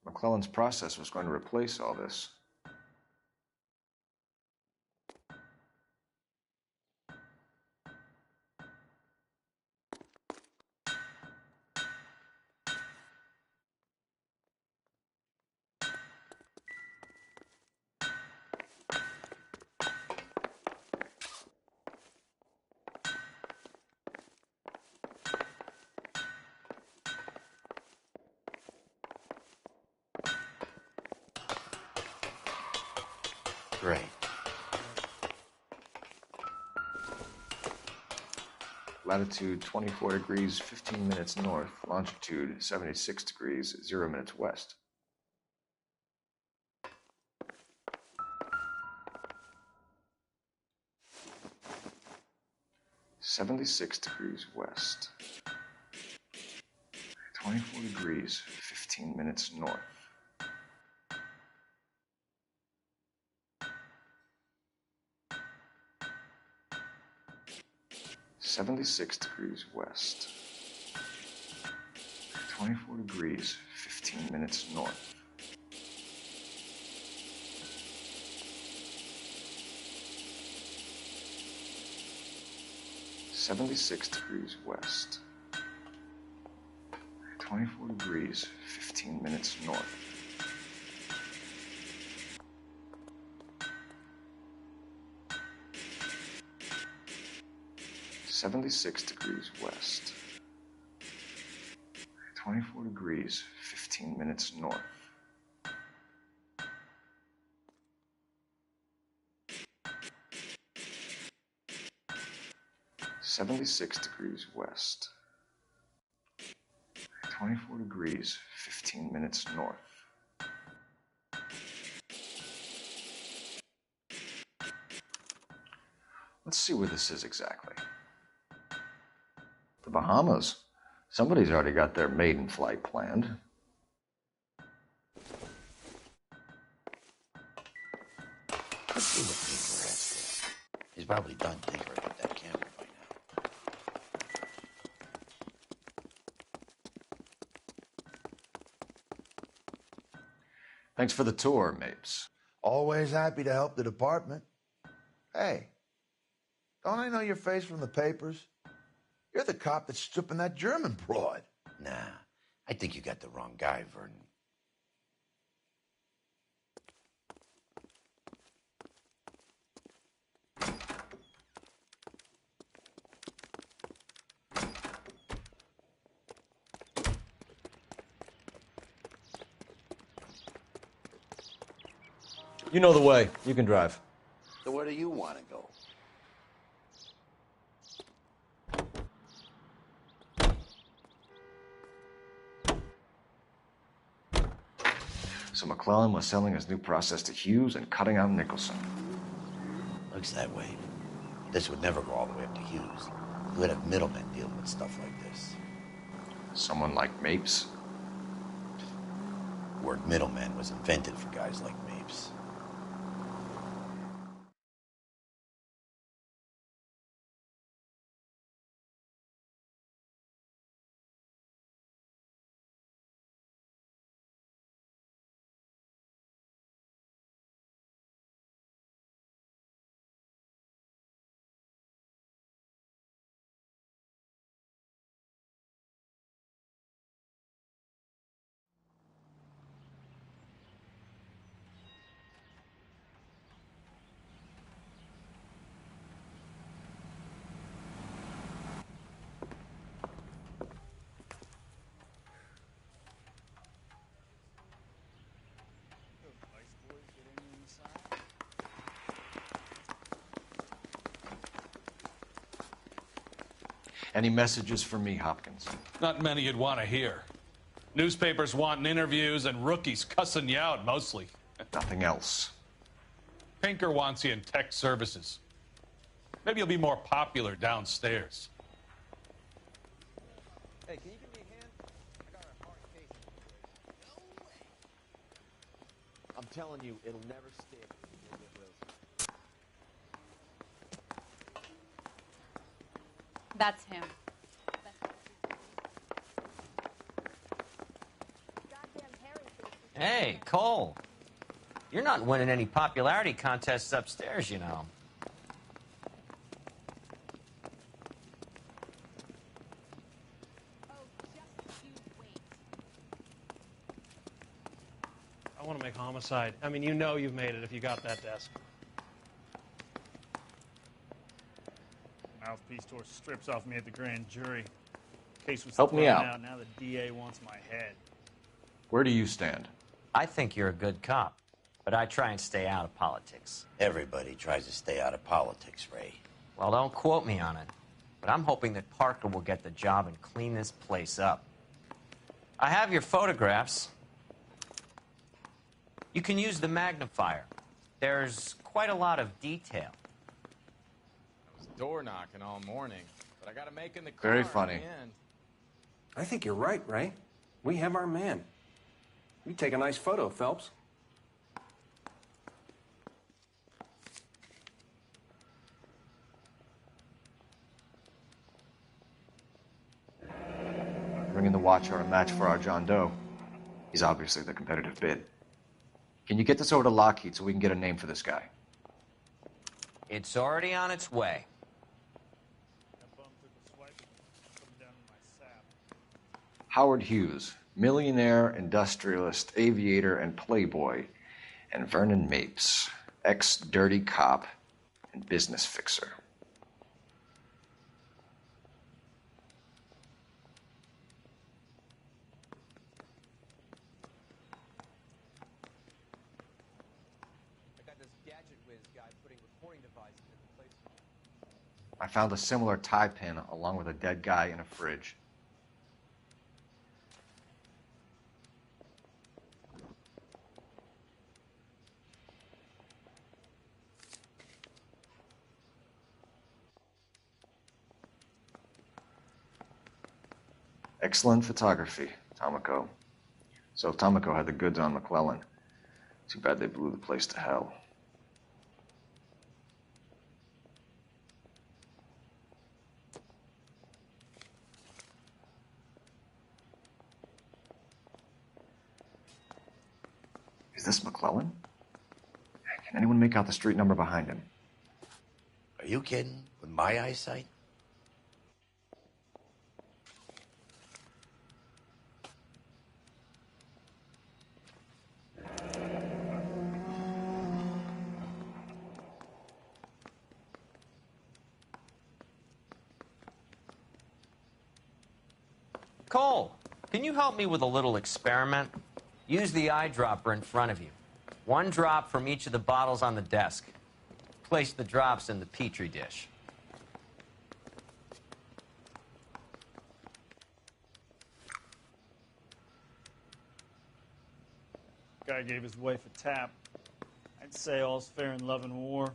McClellan's process was going to replace all this. Great. Latitude 24 degrees, 15 minutes north. Longitude 76 degrees, 0 minutes west. (76 degrees west). 24 degrees, 15 minutes north. (76 degrees west). 24 degrees, 15 minutes north. 76 degrees west. 24 degrees, 15 minutes north. (76 degrees west). 24 degrees, 15 minutes north. (76 degrees west). 24 degrees, 15 minutes north. Let's see where this is exactly. The Bahamas. Somebody's already got their maiden flight planned. Let's see what Tinker has there. He's probably done tinkering with that camera by now. Thanks for the tour, Mapes. Always happy to help the department. Hey, don't I know your face from the papers? You're the cop that's stripping that German broad. Nah, I think you got the wrong guy, Vernon. You know the way. You can drive. So where do you want to go? So McClellan was selling his new process to Hughes and cutting out Nicholson. Looks that way. This would never go all the way up to Hughes. You would have middlemen dealing with stuff like this. Someone like Mapes? The word middleman was invented for guys like Mapes. Any messages for me, Hopkins? Not many you'd want to hear. Newspapers wanting interviews and rookies cussing you out, mostly. Nothing else. Pinker wants you in tech services. Maybe you'll be more popular downstairs. Hey, can you give me a hand? I got a hard case. No way. I'm telling you, it'll never stick. That's him. Hey, Cole. You're not winning any popularity contests upstairs, you know. I want to make homicide. I mean, you know you've made it if you got that desk. Mouthpiece tore strips off me at the grand jury. Case was Help me thrown out. Now the DA wants my head. Where do you stand? I think you're a good cop, but I try and stay out of politics. Everybody tries to stay out of politics, Ray. Well, don't quote me on it, but I'm hoping that Parker will get the job and clean this place up. I have your photographs. You can use the magnifier. There's quite a lot of detail. I was door knocking all morning, but I got to make in the car. Very funny. in the end. I think you're right, Ray. We have our man. You take a nice photo, Phelps. Bringing the watch are a match for our John Doe. He's obviously the competitive bid. Can you get this over to Lockheed so we can get a name for this guy? It's already on its way. Howard Hughes, millionaire, industrialist, aviator, and playboy, and Vernon Mapes, ex-dirty cop and business fixer. I found a similar tie pin along with a dead guy in a fridge. Excellent photography, Tomoko. So Tomoko had the goods on McClellan. Too bad they blew the place to hell. Is this McClellan? Can anyone make out the street number behind him? Are you kidding? With my eyesight? Cole, can you help me with a little experiment? Use the eyedropper in front of you. One drop from each of the bottles on the desk. Place the drops in the Petri dish. Guy gave his wife a tap. I'd say all's fair in love and war.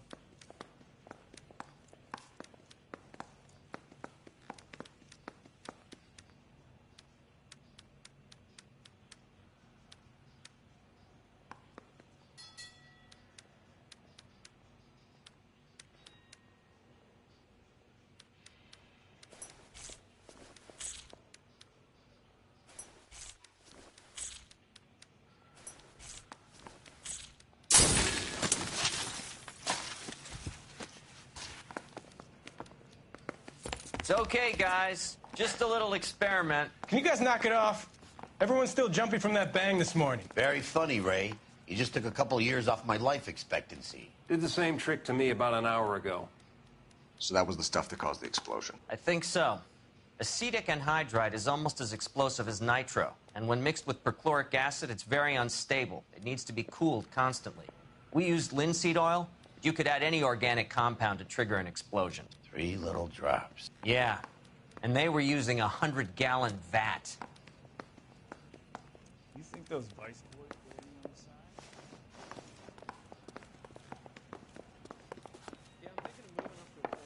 It's okay, guys. Just a little experiment. Can you guys knock it off? Everyone's still jumping from that bang this morning. Very funny, Ray. You just took a couple years off my life expectancy. Did the same trick to me about an hour ago. So that was the stuff that caused the explosion. I think so. Acetic anhydride is almost as explosive as nitro, and when mixed with perchloric acid, it's very unstable. It needs to be cooled constantly. We used linseed oil, but you could add any organic compound to trigger an explosion. 3 little drops. Yeah, and they were using a 100-gallon vat. You think those Vice boys waiting on the side? Yeah, I'm thinking of moving up to a 44.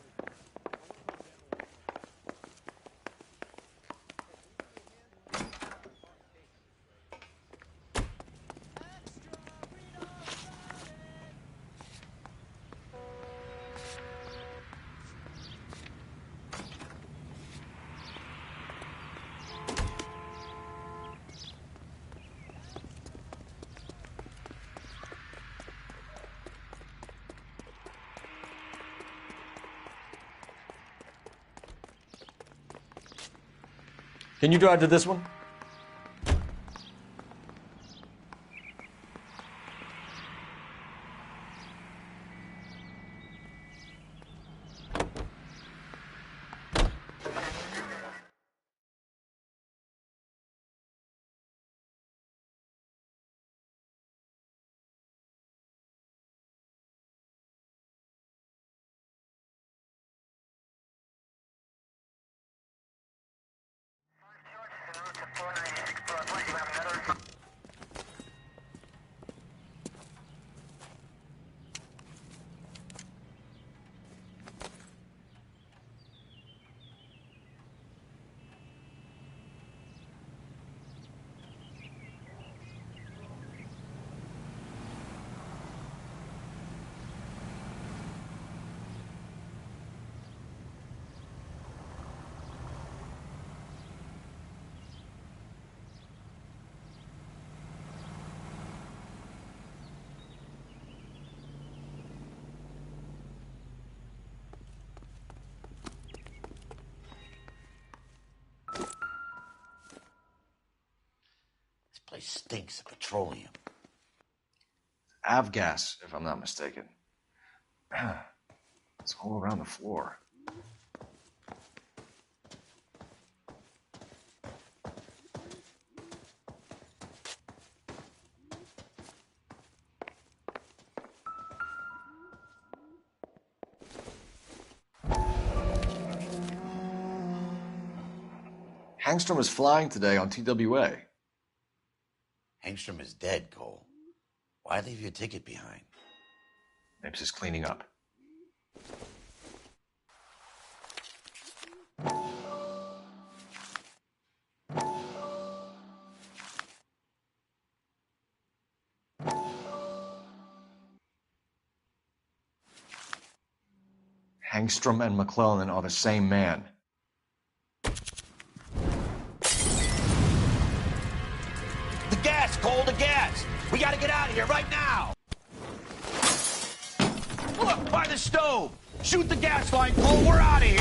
Can you drive to this one? Place stinks of petroleum. Avgas, if I'm not mistaken. It's all around the floor. Hangstrom is flying today on TWA. Hangstrom is dead, Cole. Why leave your ticket behind? Nips is cleaning up. Hangstrom and McClellan are the same man. The gas, Cole, the gas! We gotta get out of here right now! Look, by the stove! Shoot the gas line, Cole, we're out of here!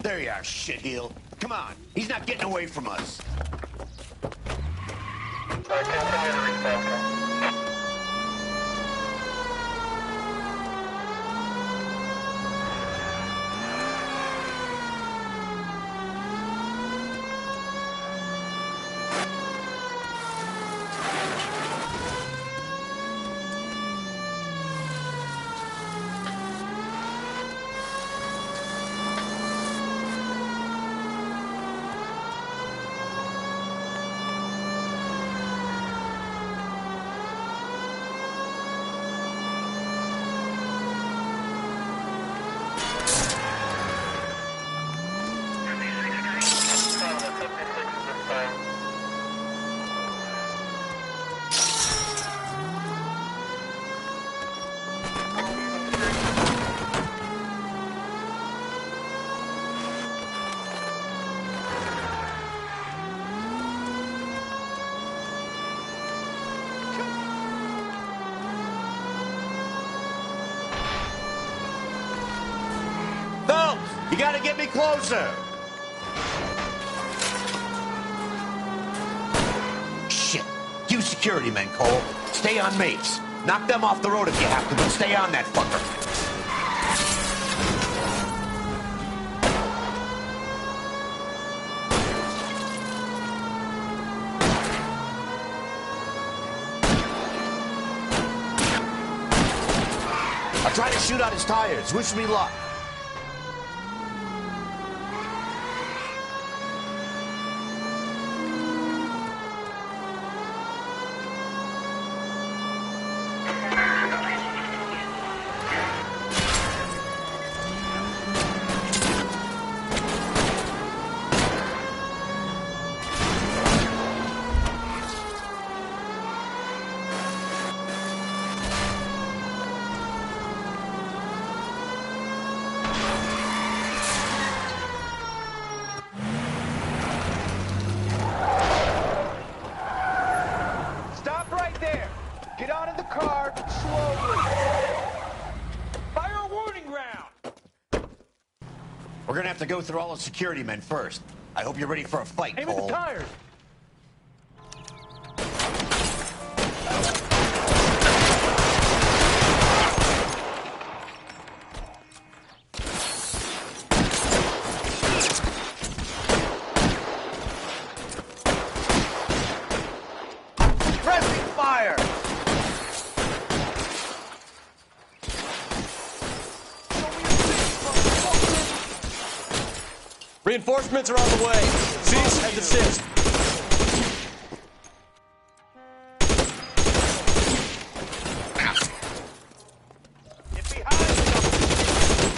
There you are, shitheel. Come on, he's not getting away from us. You gotta get me closer! Shit. You security men, Cole. Stay on mates. Knock them off the road if you have to, but stay on that fucker. I'll try to shoot out his tires. Wish me luck. We're gonna have to go through all the security men first. I hope you're ready for a fight, Cole. Aim at the tires! Pressing fire! Reinforcements are on the way. Cease and desist. Get behind them!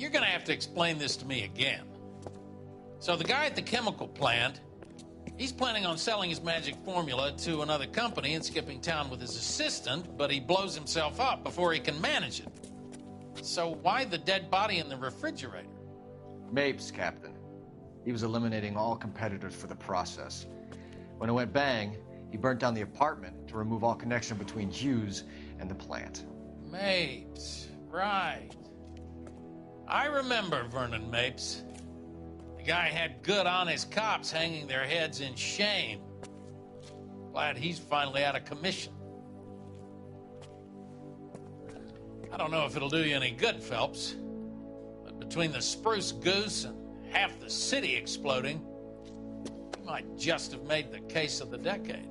you're gonna have to explain this to me again. So the guy at the chemical plant, he's planning on selling his magic formula to another company and skipping town with his assistant, but he blows himself up before he can manage it. So why the dead body in the refrigerator? Mapes, Captain. He was eliminating all competitors for the process. When it went bang, he burnt down the apartment to remove all connection between Hughes and the plant. Mapes, right. I remember Vernon Mapes. The guy had good, honest cops hanging their heads in shame. Glad he's finally out of commission. I don't know if it'll do you any good, Phelps, but between the spruce goose and half the city exploding, you might just have made the case of the decade.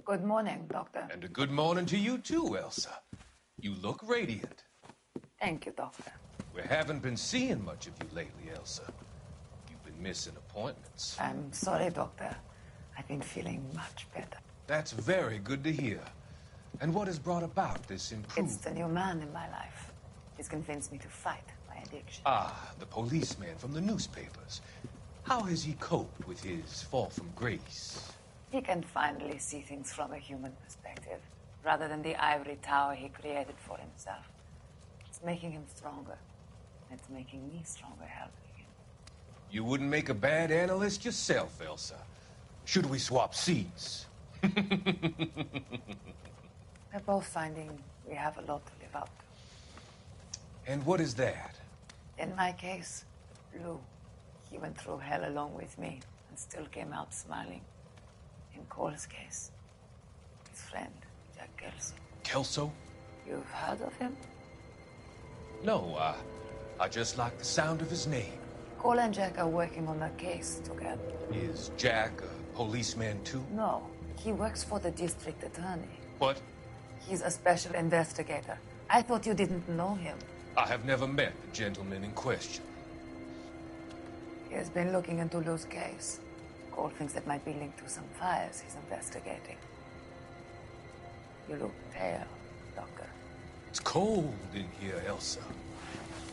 Good morning, Doctor. And a good morning to you too, Elsa. You look radiant. Thank you, Doctor. We haven't been seeing much of you lately, Elsa. You've been missing appointments. I'm sorry, Doctor. I've been feeling much better. That's very good to hear. And what has brought about this improvement? It's the new man in my life. He's convinced me to fight my addiction. Ah, the policeman from the newspapers. How has he coped with his fall from grace? He can finally see things from a human perspective, rather than the ivory tower he created for himself. It's making him stronger. It's making me stronger helping him. You wouldn't make a bad analyst yourself, Elsa. Should we swap seats? We're both finding we have a lot to live up to. And what is that? In my case, Lou. He went through hell along with me and still came out smiling. In Cole's case, his friend, Jack Kelso. Kelso? You've heard of him? No, I just like the sound of his name. Cole and Jack are working on a case together. Is Jack a policeman too? No, he works for the district attorney. What? He's a special investigator. I thought you didn't know him. I have never met the gentleman in question. He has been looking into Lou's case. Cole thinks it might be linked to some fires he's investigating. You look pale, Doctor. It's cold in here, Elsa.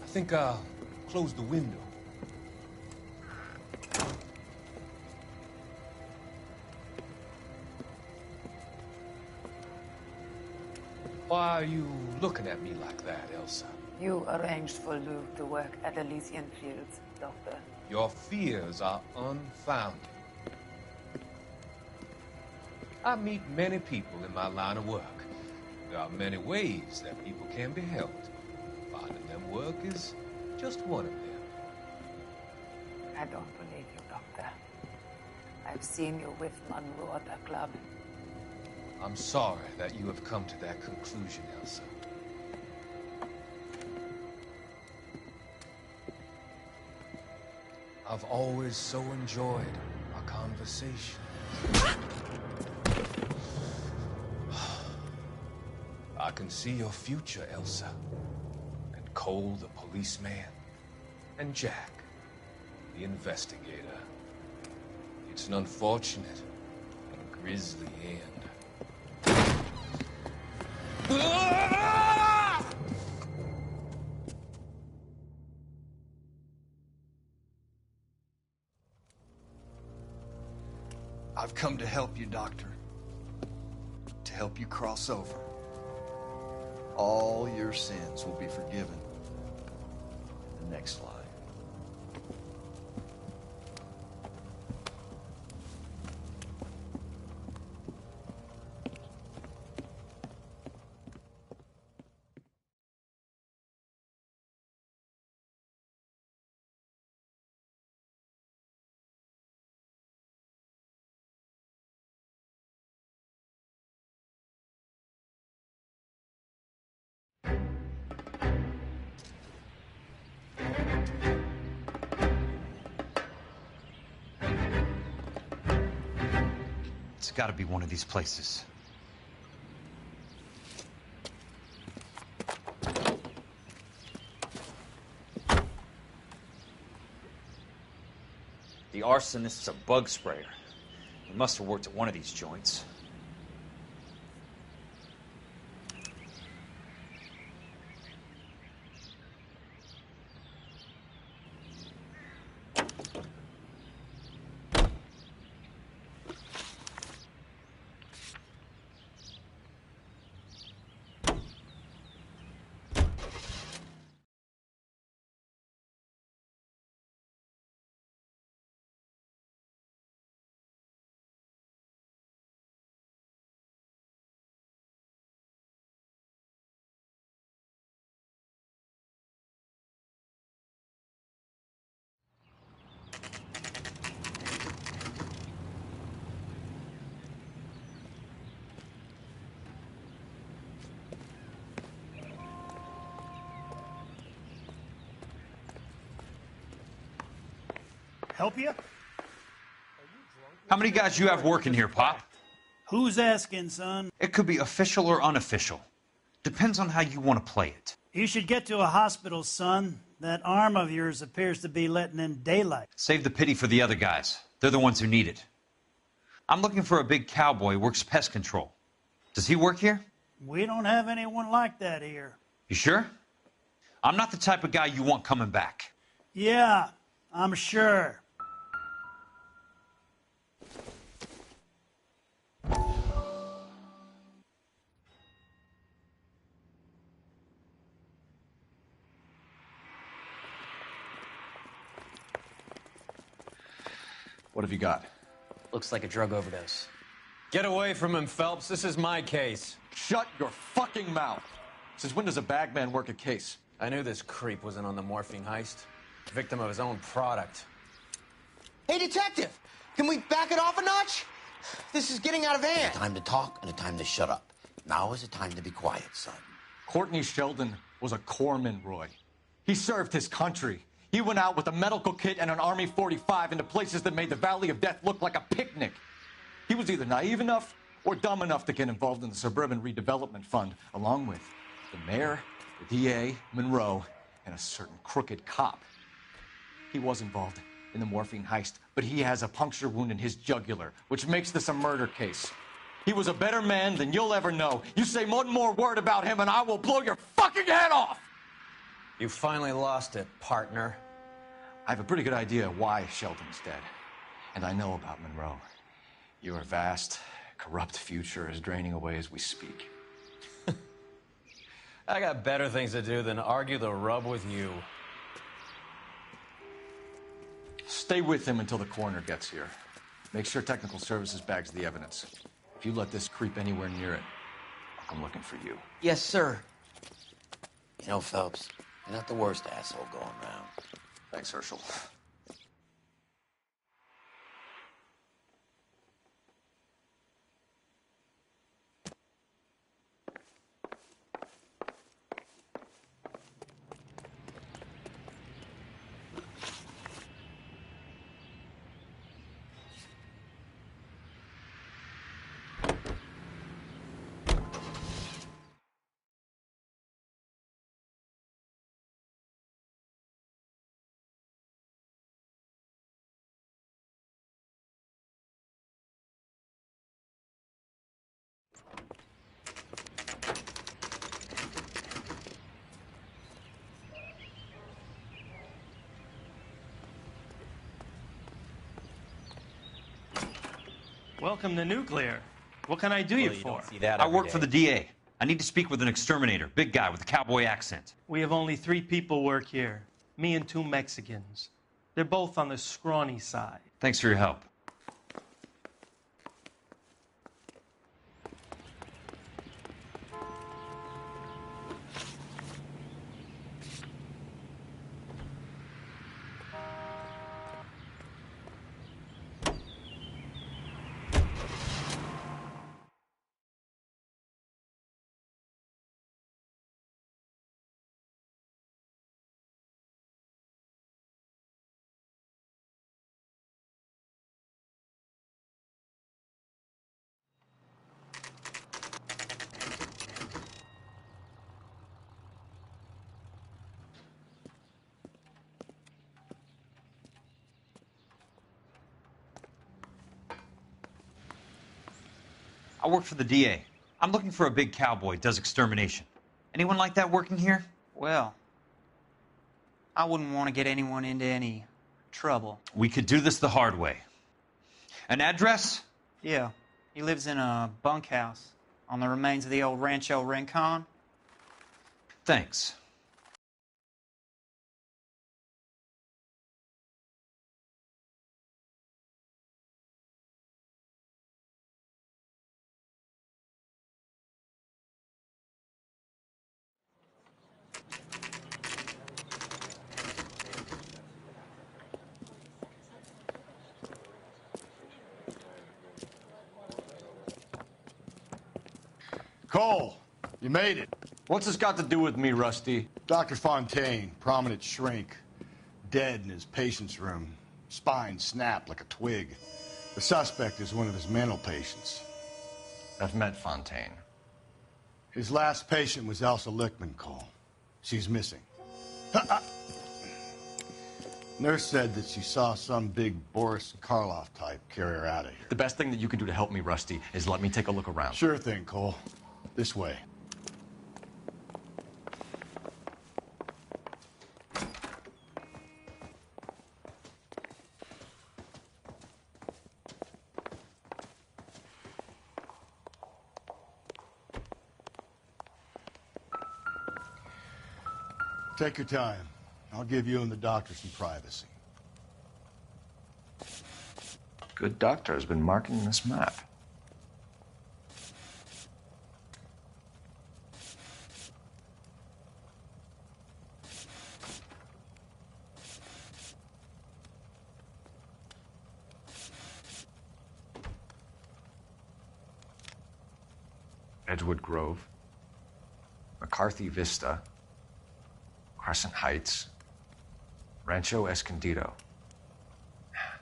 I think I'll close the window. Why are you looking at me like that, Elsa? You arranged for Lou to work at Elysian Fields, Doctor. Your fears are unfounded. I meet many people in my line of work. There are many ways that people can be helped. Finding them work is just one of them. I don't believe you, Doctor. I've seen you with Monroe at the club. I'm sorry that you have come to that conclusion, Elsa. I've always so enjoyed our conversations. I can see your future, Elsa. And Cole, the policeman. And Jack, the investigator. It's an unfortunate and grisly end. I've come to help you, Doctor. To help you cross over. All your sins will be forgiven in the next life. It's got to be one of these places. The arsonist's a bug sprayer. He must have worked at one of these joints. Help you? How many guys you have working here, Pop? Who's asking, son? It could be official or unofficial. Depends on how you want to play it. You should get to a hospital, son. That arm of yours appears to be letting in daylight. Save the pity for the other guys. They're the ones who need it. I'm looking for a big cowboy who works pest control. Does he work here? We don't have anyone like that here. You sure? I'm not the type of guy you want coming back. Yeah, I'm sure. What have you got? Looks like a drug overdose. Get away from him, Phelps. This is my case. Shut your fucking mouth. Since when does a bagman work a case? I knew this creep wasn't on the morphine heist. Victim of his own product. Hey, detective! Can we back it off a notch? This is getting out of hand. A time to talk and a time to shut up. Now is the time to be quiet, son. Courtney Sheldon was a corpsman, Roy. He served his country. He went out with a medical kit and an Army 45 into places that made the Valley of Death look like a picnic. He was either naive enough or dumb enough to get involved in the Suburban Redevelopment Fund, along with the mayor, the DA, Monroe, and a certain crooked cop. He was involved in the morphine heist, but he has a puncture wound in his jugular, which makes this a murder case. He was a better man than you'll ever know. You say one more word about him and I will blow your fucking head off! You finally lost it, partner. I have a pretty good idea why Sheldon's dead. And I know about Monroe. Your vast, corrupt future is draining away as we speak. I got better things to do than argue the rub with you. Stay with him until the coroner gets here. Make sure technical services bags the evidence. If you let this creep anywhere near it, I'll come looking for you. Yes, sir. You know, Phelps, you're not the worst asshole going around. Thanks, Herschel. Welcome to Nuclear. What can I do you for? I work for the DA. I need to speak with an exterminator, big guy with a cowboy accent. We have only 3 people work here. Me and 2 Mexicans. They're both on the scrawny side. Thanks for your help. I work for the DA. I'm looking for a big cowboy, does extermination. Anyone like that working here? Well, I wouldn't want to get anyone into any trouble. We could do this the hard way. An address? Yeah, he lives in a bunkhouse on the remains of the old Rancho Rincon. Thanks. Cole, you made it. What's this got to do with me, Rusty? Dr. Fontaine, prominent shrink, dead in his patient's room. Spine snapped like a twig. The suspect is one of his mental patients. I've met Fontaine. His last patient was Elsa Lichtman, Cole. She's missing. Nurse said that she saw some big Boris Karloff type carry her out of here. The best thing that you can do to help me, Rusty, is let me take a look around. Sure thing, Cole. This way. Take your time. I'll give you and the doctor some privacy. Good doctor has been marking this map. Edgewood Grove, McCarthy Vista, Crescent Heights, Rancho Escondido.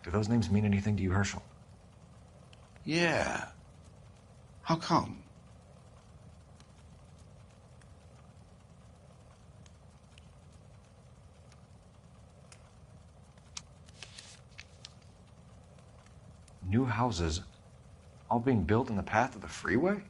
Do those names mean anything to you, Herschel? Yeah. How come? New houses all being built in the path of the freeway?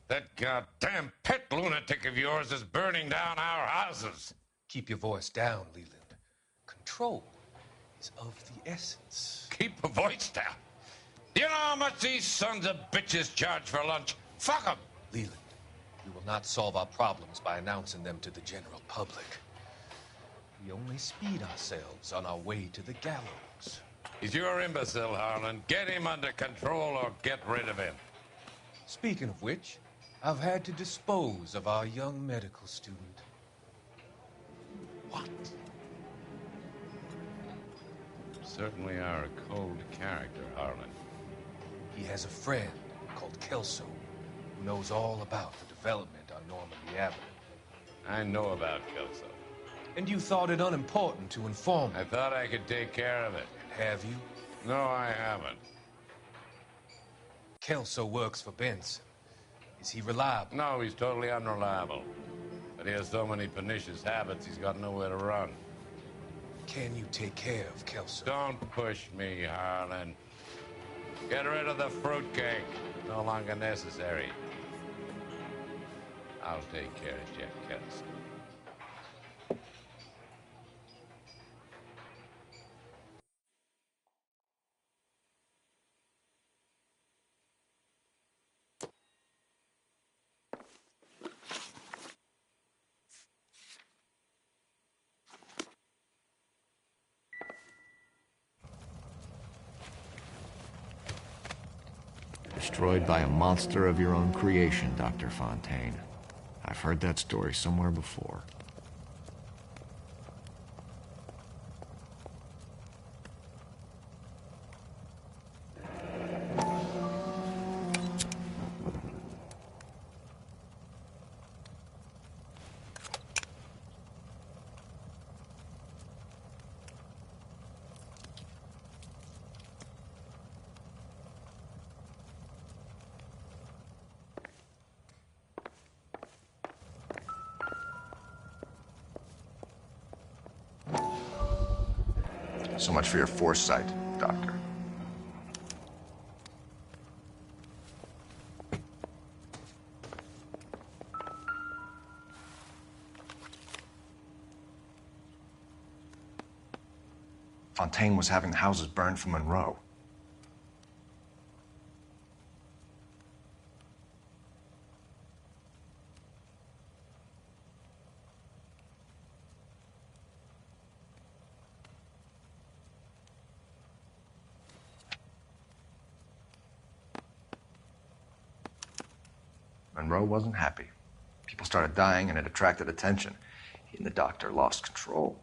That goddamn pet lunatic of yours is burning down our houses. Keep your voice down, Leland. Control is of the essence. Keep your voice down. Do you know how much these sons of bitches charge for lunch? Fuck them. Leland, we will not solve our problems by announcing them to the general public. We only speed ourselves on our way to the gallows. He's your imbecile, Harlan. Get him under control or get rid of him. Speaking of which, I've had to dispose of our young medical student. What? Certainly are a cold character, Harlan. He has a friend called Kelso who knows all about the development on Normandy Avenue. I know about Kelso. And you thought it unimportant to inform me. I thought I could take care of it. Have you? No, I haven't. Kelso works for Benson. Is he reliable? No, he's totally unreliable. But he has so many pernicious habits, he's got nowhere to run. Can you take care of Kelso? Don't push me, Harlan. Get rid of the fruitcake. No longer necessary. I'll take care of Jack Kelso. Destroyed by a monster of your own creation, Dr. Fontaine. I've heard that story somewhere before. So much for your foresight, Doctor. Fontaine was having the houses burned for Monroe. Monroe wasn't happy. People started dying and it attracted attention. He and the doctor lost control.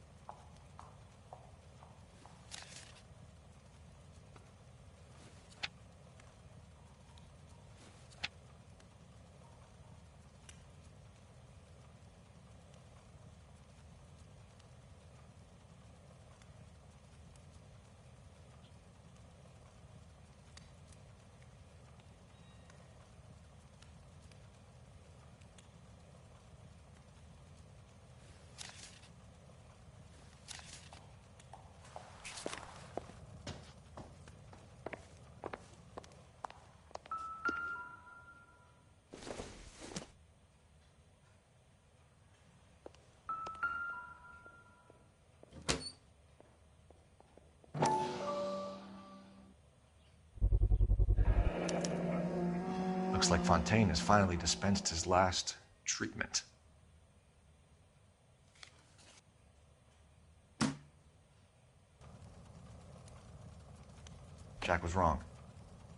Looks like Fontaine has finally dispensed his last treatment. Jack was wrong.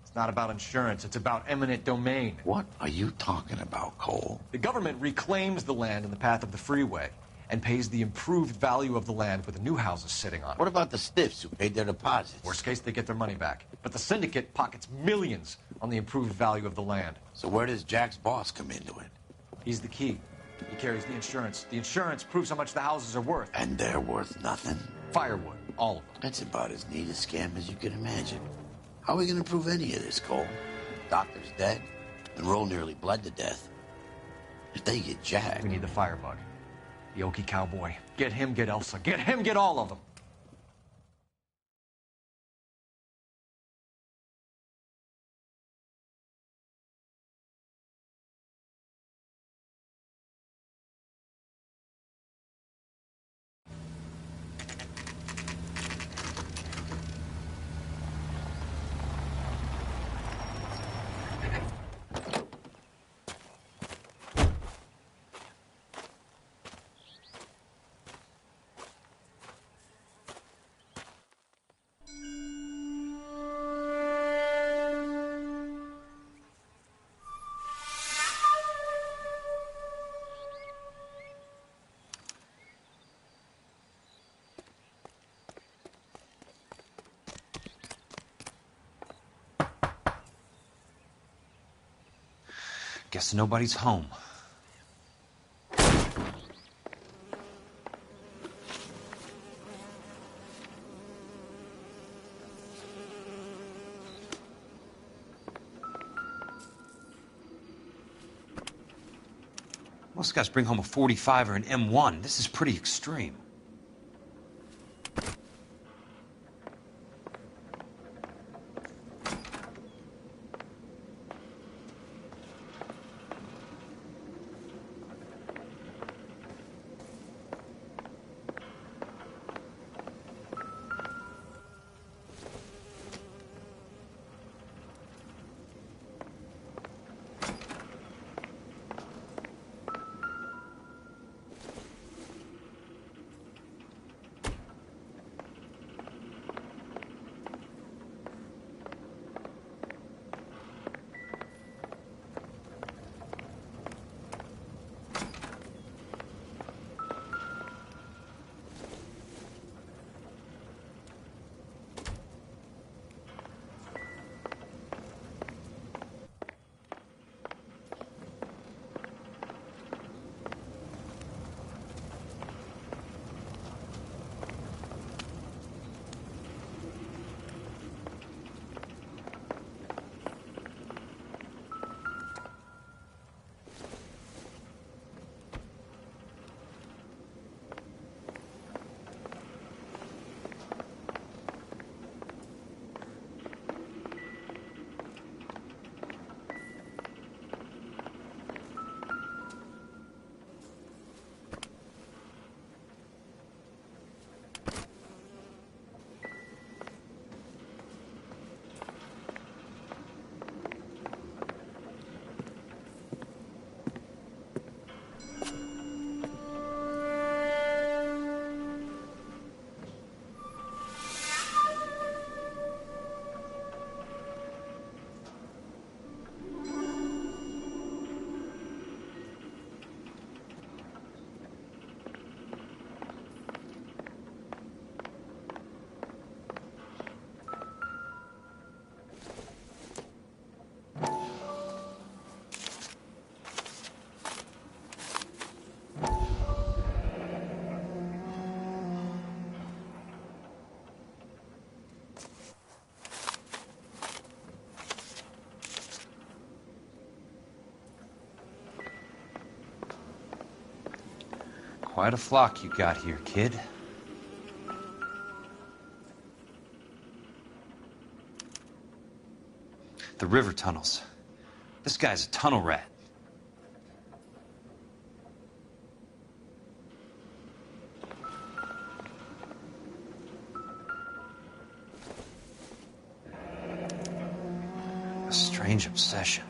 It's not about insurance, it's about eminent domain. What are you talking about, Cole? The government reclaims the land in the path of the freeway and pays the improved value of the land with the new houses sitting on it. What about the stiffs who paid their deposits? Worst case, they get their money back. But the syndicate pockets millions on the improved value of the land. So where does Jack's boss come into it? He's the key. He carries the insurance. The insurance proves how much the houses are worth. And they're worth nothing? Firewood, all of them. That's about as neat a scam as you can imagine. How are we going to prove any of this, Cole? Doctor's dead. Monroe nearly bled to death. If they get Jack... We need the firebug. The Okie cowboy. Get him, get Elsa. Get him, get all of them. Guess nobody's home. Most guys bring home a 45 or an M1. This is pretty extreme. Quite a flock you got here, kid. The river tunnels. This guy's a tunnel rat. A strange obsession.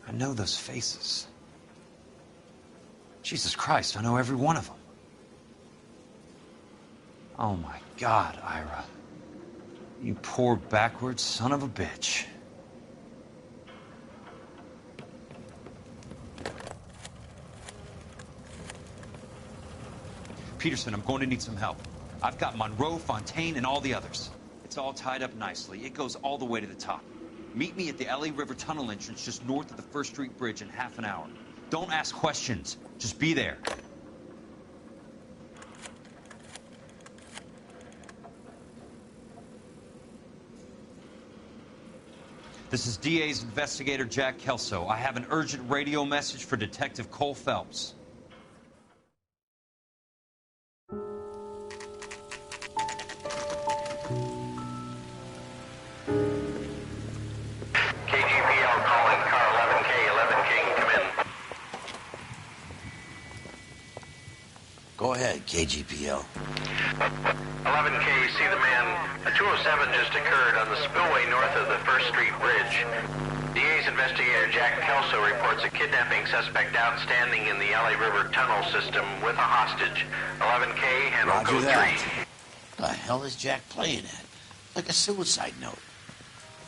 I know those faces. Jesus Christ, I know every one of them. Oh my God, Ira. You poor backwards son of a bitch. Peterson, I'm going to need some help. I've got Monroe, Fontaine, and all the others. It's all tied up nicely. It goes all the way to the top. Meet me at the LA River Tunnel entrance just north of the First Street Bridge in half an hour. Don't ask questions. Just be there. This is DA's investigator Jack Kelso. I have an urgent radio message for Detective Cole Phelps. Go ahead, KGPL. 11K, see the man. A 207 just occurred on the spillway north of the First Street Bridge. DA's investigator Jack Kelso reports a kidnapping suspect outstanding in the LA River tunnel system with a hostage. 11K, handle Roger code that. 3. The hell is Jack playing at? Like a suicide note.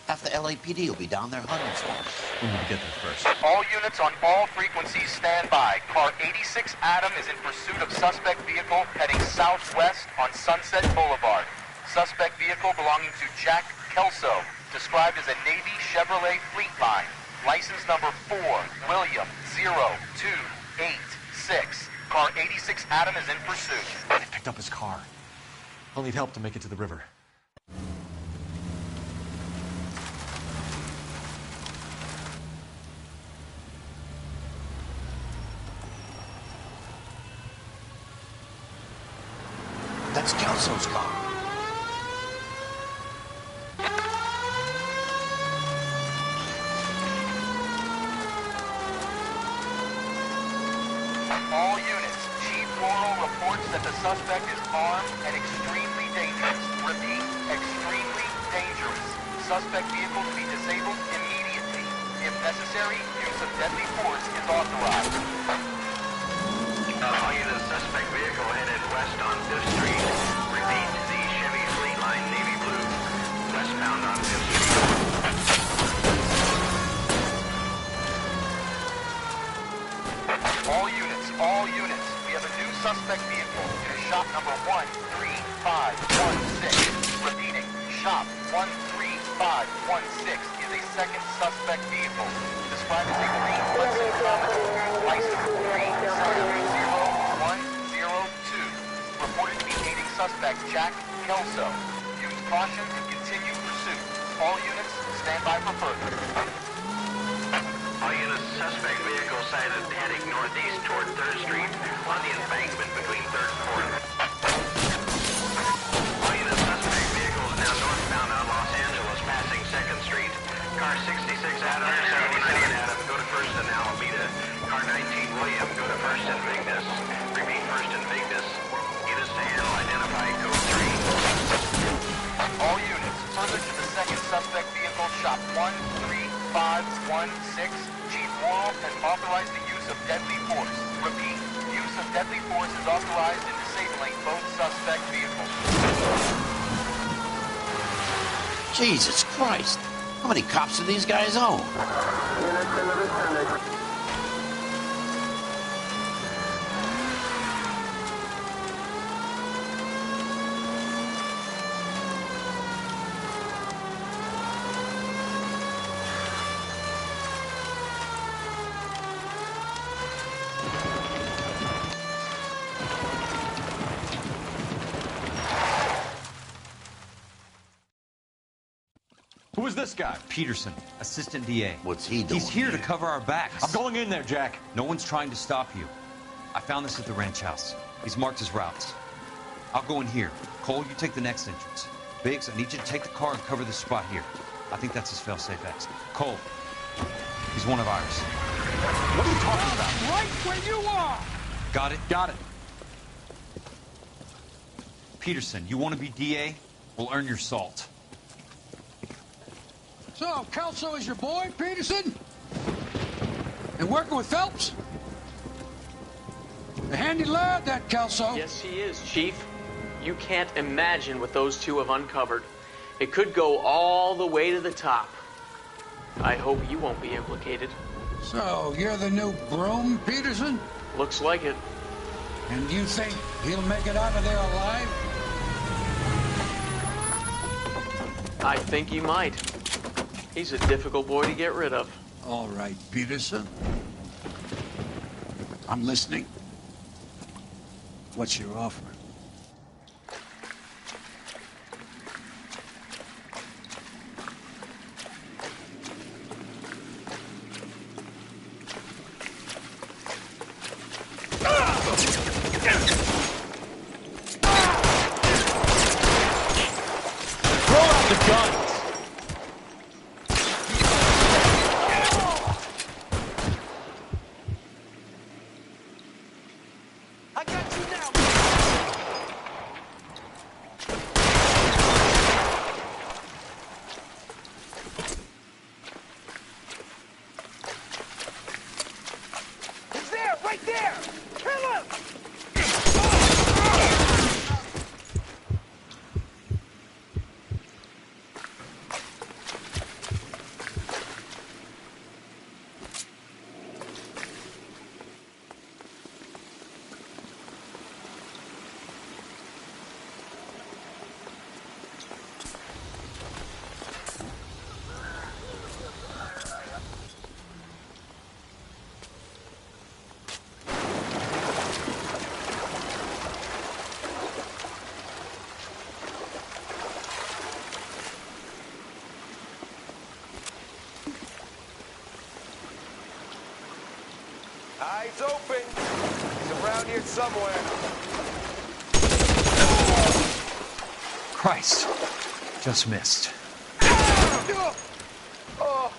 Half the LAPD will be down there hunting for him. We need to get there first. All units on all frequencies stand by. Car 86 Adam is in pursuit of suspect vehicle heading southwest on Sunset Boulevard. Suspect vehicle belonging to Jack Kelso, described as a Navy Chevrolet Fleetline. License number 4, William 0286. Car 86 Adam is in pursuit. They picked up his car. He'll need help to make it to the river. That's Kelso's car. All units, Chief Laurel reports that the suspect is armed and extremely dangerous. Repeat, extremely dangerous. Suspect vehicle to be disabled immediately. If necessary, use of deadly force is authorized. All units, suspect vehicle headed west on 5th Street. Repeat, the Chevy Fleetline Navy Blue. Westbound on 5th Street. All units, we have a new suspect vehicle in shop number 13516. Repeating, shop 13516 is a second suspect vehicle, described as a green Hudson Commodore, license 370102, reported to be aiding suspect Jack Kelso. Use caution and continue pursuit. All units, stand by for further. All units, suspect vehicle sighted heading northeast toward 3rd Street on the embankment between 3rd and 4th. All units, suspect vehicle is now northbound on Los Angeles, passing 2nd Street. Car 66 Adam, 79 Adam, go to 1st and Alameda. Car 19 William, go to 1st and Vignes. Repeat, 1st and Vignes. Units to handle, identify code 3. All units, further to the second suspect vehicle, shop Deadly force is authorized in disabling both suspect vehicles. Jesus Christ. How many cops do these guys own? Who is this guy? Peterson, assistant DA. What's he doing? He's here to cover our backs. I'm going in there, Jack. No one's trying to stop you. I found this at the ranch house. He's marked his routes. I'll go in here. Cole, you take the next entrance. Biggs, I need you to take the car and cover this spot here. I think that's his fail-safe exit. Cole, he's one of ours. What are you talking about? Right where you are! Got it? Got it. Peterson, you want to be DA? We'll earn your salt. So, Kelso is your boy, Peterson? And working with Phelps? A handy lad, that Kelso. Yes, he is, Chief. You can't imagine what those two have uncovered. It could go all the way to the top. I hope you won't be implicated. So, you're the new broom, Peterson? Looks like it. And you think he'll make it out of there alive? I think he might. He's a difficult boy to get rid of. All right, Peterson. I'm listening. What's your offer? Throw out the gun. I got you now. He's there, right there. Kill him. Eyes open. He's around here somewhere. Christ. Just missed. Oh.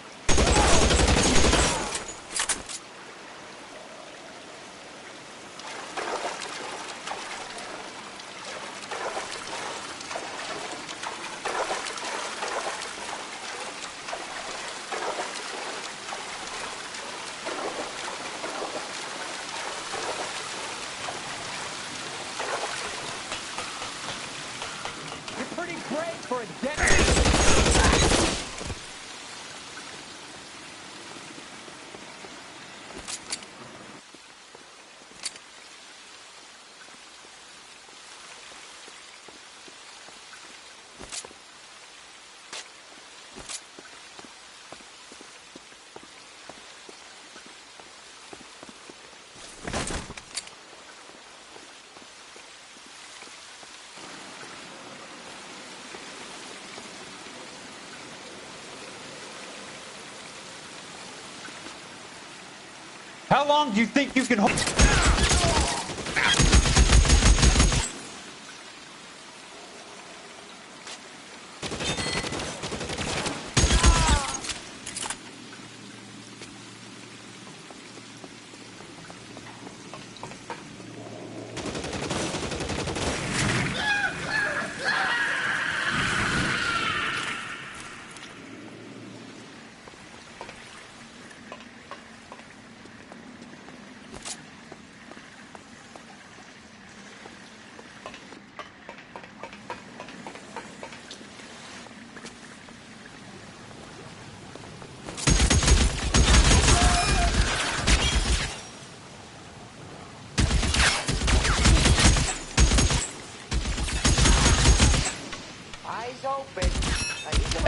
You're pretty brave for a dead. How long do you think you can hold?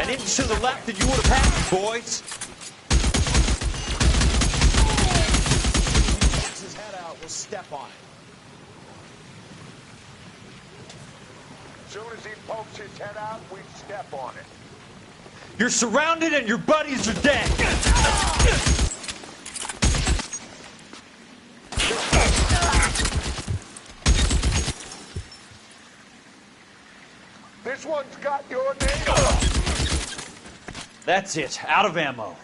An inch to the left and you would have had me, boys. He pokes his head out, we'll step on it. As soon as he pokes his head out, we step on it. You're surrounded and your buddies are dead. This one's got your name. That's it. Out of ammo.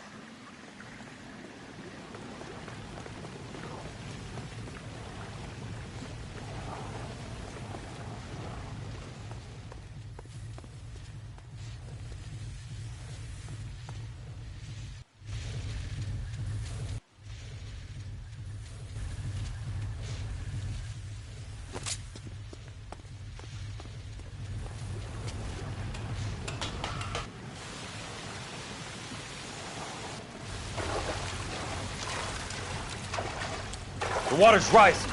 The water's rising.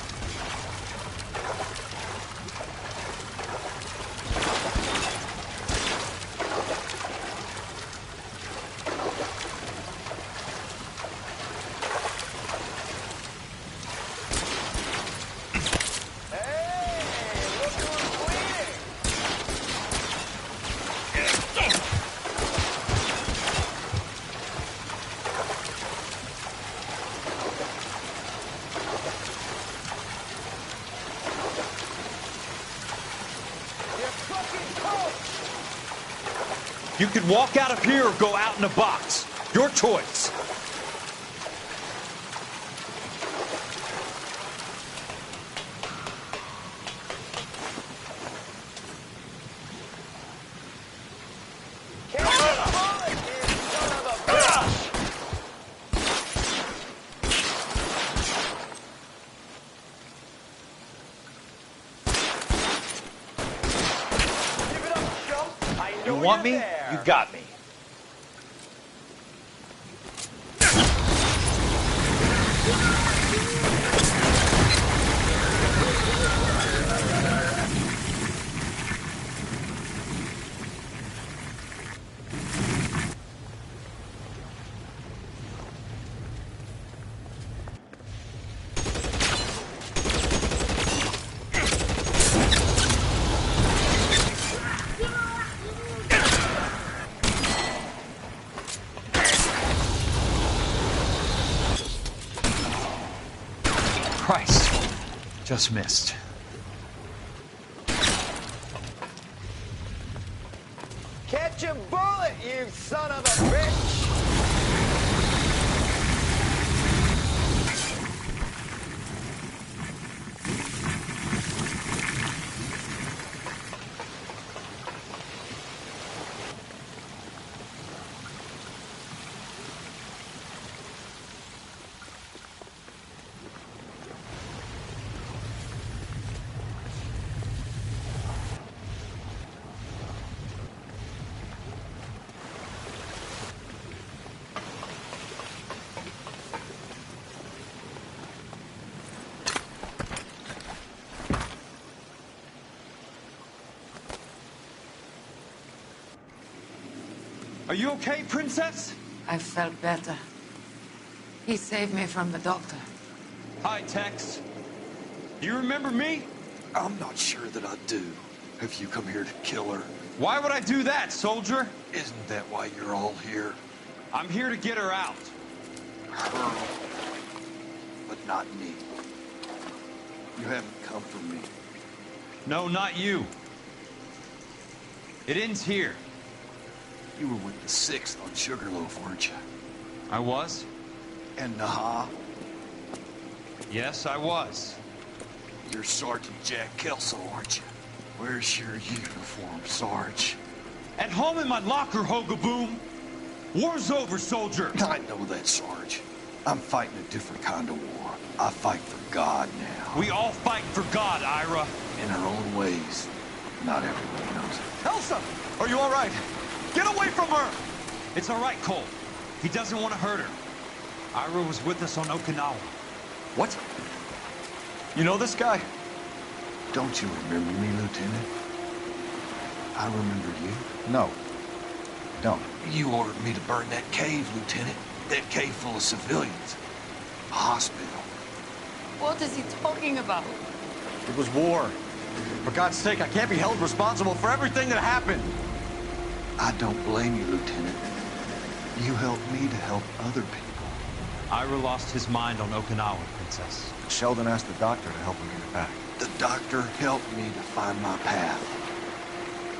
You can walk out of here or go out in a box. Your choice. You want me? You got me. Christ. Just missed. Catch a bullet, you son of a bitch! Are you okay, Princess? I felt better. He saved me from the doctor. Hi, Tex. Do you remember me? I'm not sure that I do. Have you come here to kill her? Why would I do that, soldier? Isn't that why you're all here? I'm here to get her out. Her. But not me. You haven't come for me. No, not you. It ends here. You were with the 6th on Sugarloaf, weren't you? I was? And Naha? Yes, I was. You're Sergeant Jack Kelso, aren't you? Where's your uniform, Sarge? At home in my locker, Hogaboom. War's over, soldier. I know that, Sarge. I'm fighting a different kind of war. I fight for God now. We all fight for God, Ira. In our own ways. Not everybody knows it. Elsa! Are you all right? Get away from her! It's all right, Cole. He doesn't want to hurt her. Ira was with us on Okinawa. What? You know this guy? Don't you remember me, Lieutenant? I remember you. No. Don't. You ordered me to burn that cave, Lieutenant. That cave full of civilians. A hospital. What is he talking about? It was war. For God's sake, I can't be held responsible for everything that happened. I don't blame you, Lieutenant. You helped me to help other people. Ira lost his mind on Okinawa, Princess. Sheldon asked the doctor to help him get it back. The doctor helped me to find my path.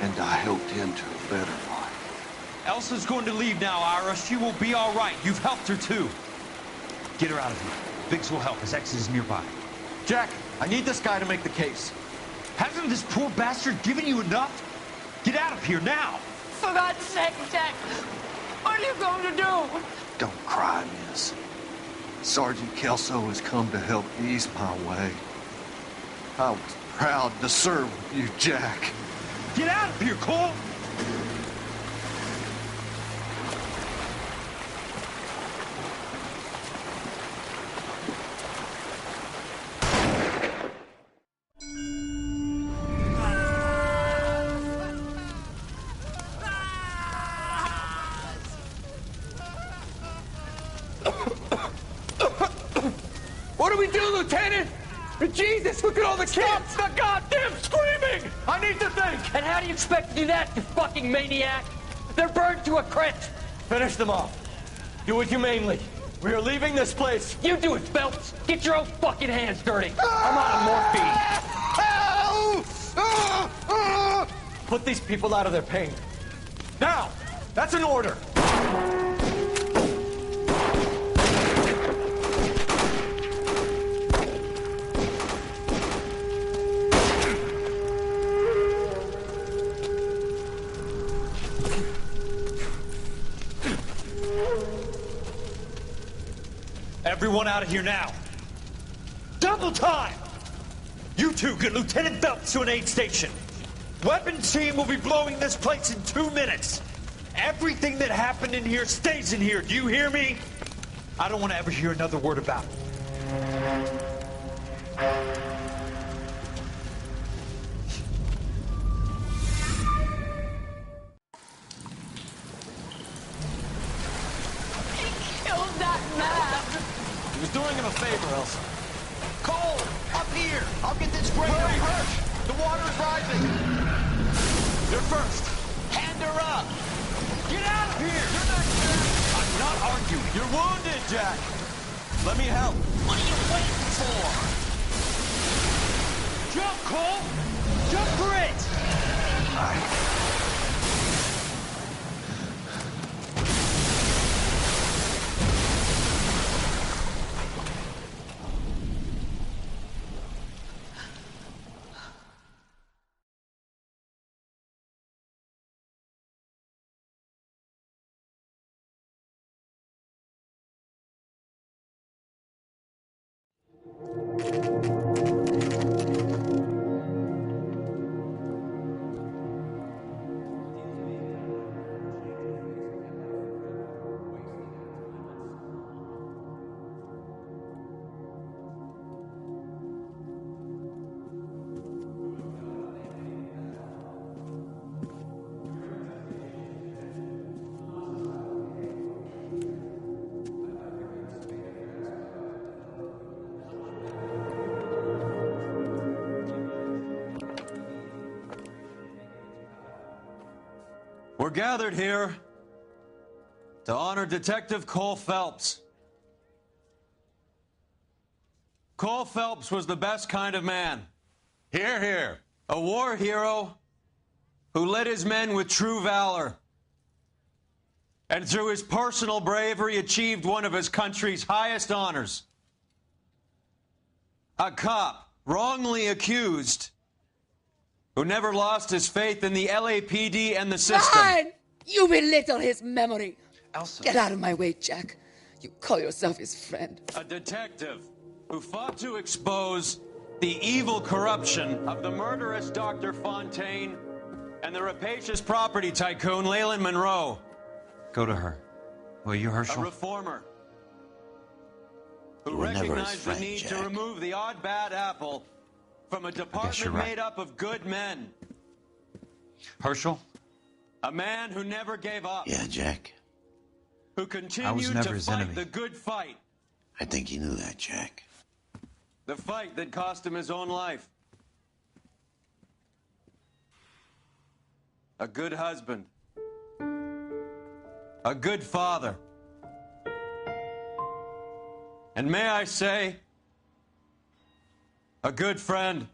And I helped him to a better life. Elsa's going to leave now, Ira. She will be all right. You've helped her, too. Get her out of here. Biggs will help. His ex is nearby. Jack, I need this guy to make the case. Hasn't this poor bastard given you enough? Get out of here now! For God's sake, Jack! What are you going to do? Don't cry, miss. Sergeant Kelso has come to help ease my way. I was proud to serve with you, Jack. Get out of here, Cole! What do we do, Lieutenant? Jesus, look at all the kids! Stop the goddamn screaming! I need to think! And how do you expect to do that, you fucking maniac? They're burned to a crisp! Finish them off. Do it humanely. We are leaving this place. You do it, Phelps! Get your own fucking hands dirty! I'm out of morphine! Put these people out of their pain. Now! That's an order! Everyone out of here now. Double time! You two get Lieutenant Phelps to an aid station. Weapons team will be blowing this place in 2 minutes. Everything that happened in here stays in here. Do you hear me? I don't want to ever hear another word about it. Killed that man! He was doing him a favor, Elsa. Cole, up here. I'll get this grader. Hurry, Hirsch! The water is rising! You're first. Hand her up. Get out of here! You're not Jack! I'm not arguing. You're wounded, Jack. Let me help. What are you waiting for? Jump, Cole! Jump for it! We're gathered here to honor Detective Cole Phelps. Cole Phelps was the best kind of man. Hear, hear. A war hero who led his men with true valor. And through his personal bravery achieved one of his country's highest honors. A cop wrongly accused who never lost his faith in the LAPD and the system. Fine! You belittle his memory. Elsa. Get out of my way, Jack. You call yourself his friend. A detective who fought to expose the evil corruption of the murderous Dr. Fontaine and the rapacious property tycoon Leyland Monroe. Go to her. Will you, Herschel? A reformer who You were never his recognized friend, the need Jack. to remove the odd bad apple from a department you're right. made up of good men. Herschel, A man who never gave up. Yeah, Jack. Who continued to his fight enemy. the good fight. I think you knew that, Jack. The fight that cost him his own life. A good husband. A good father. And may I say, a good friend.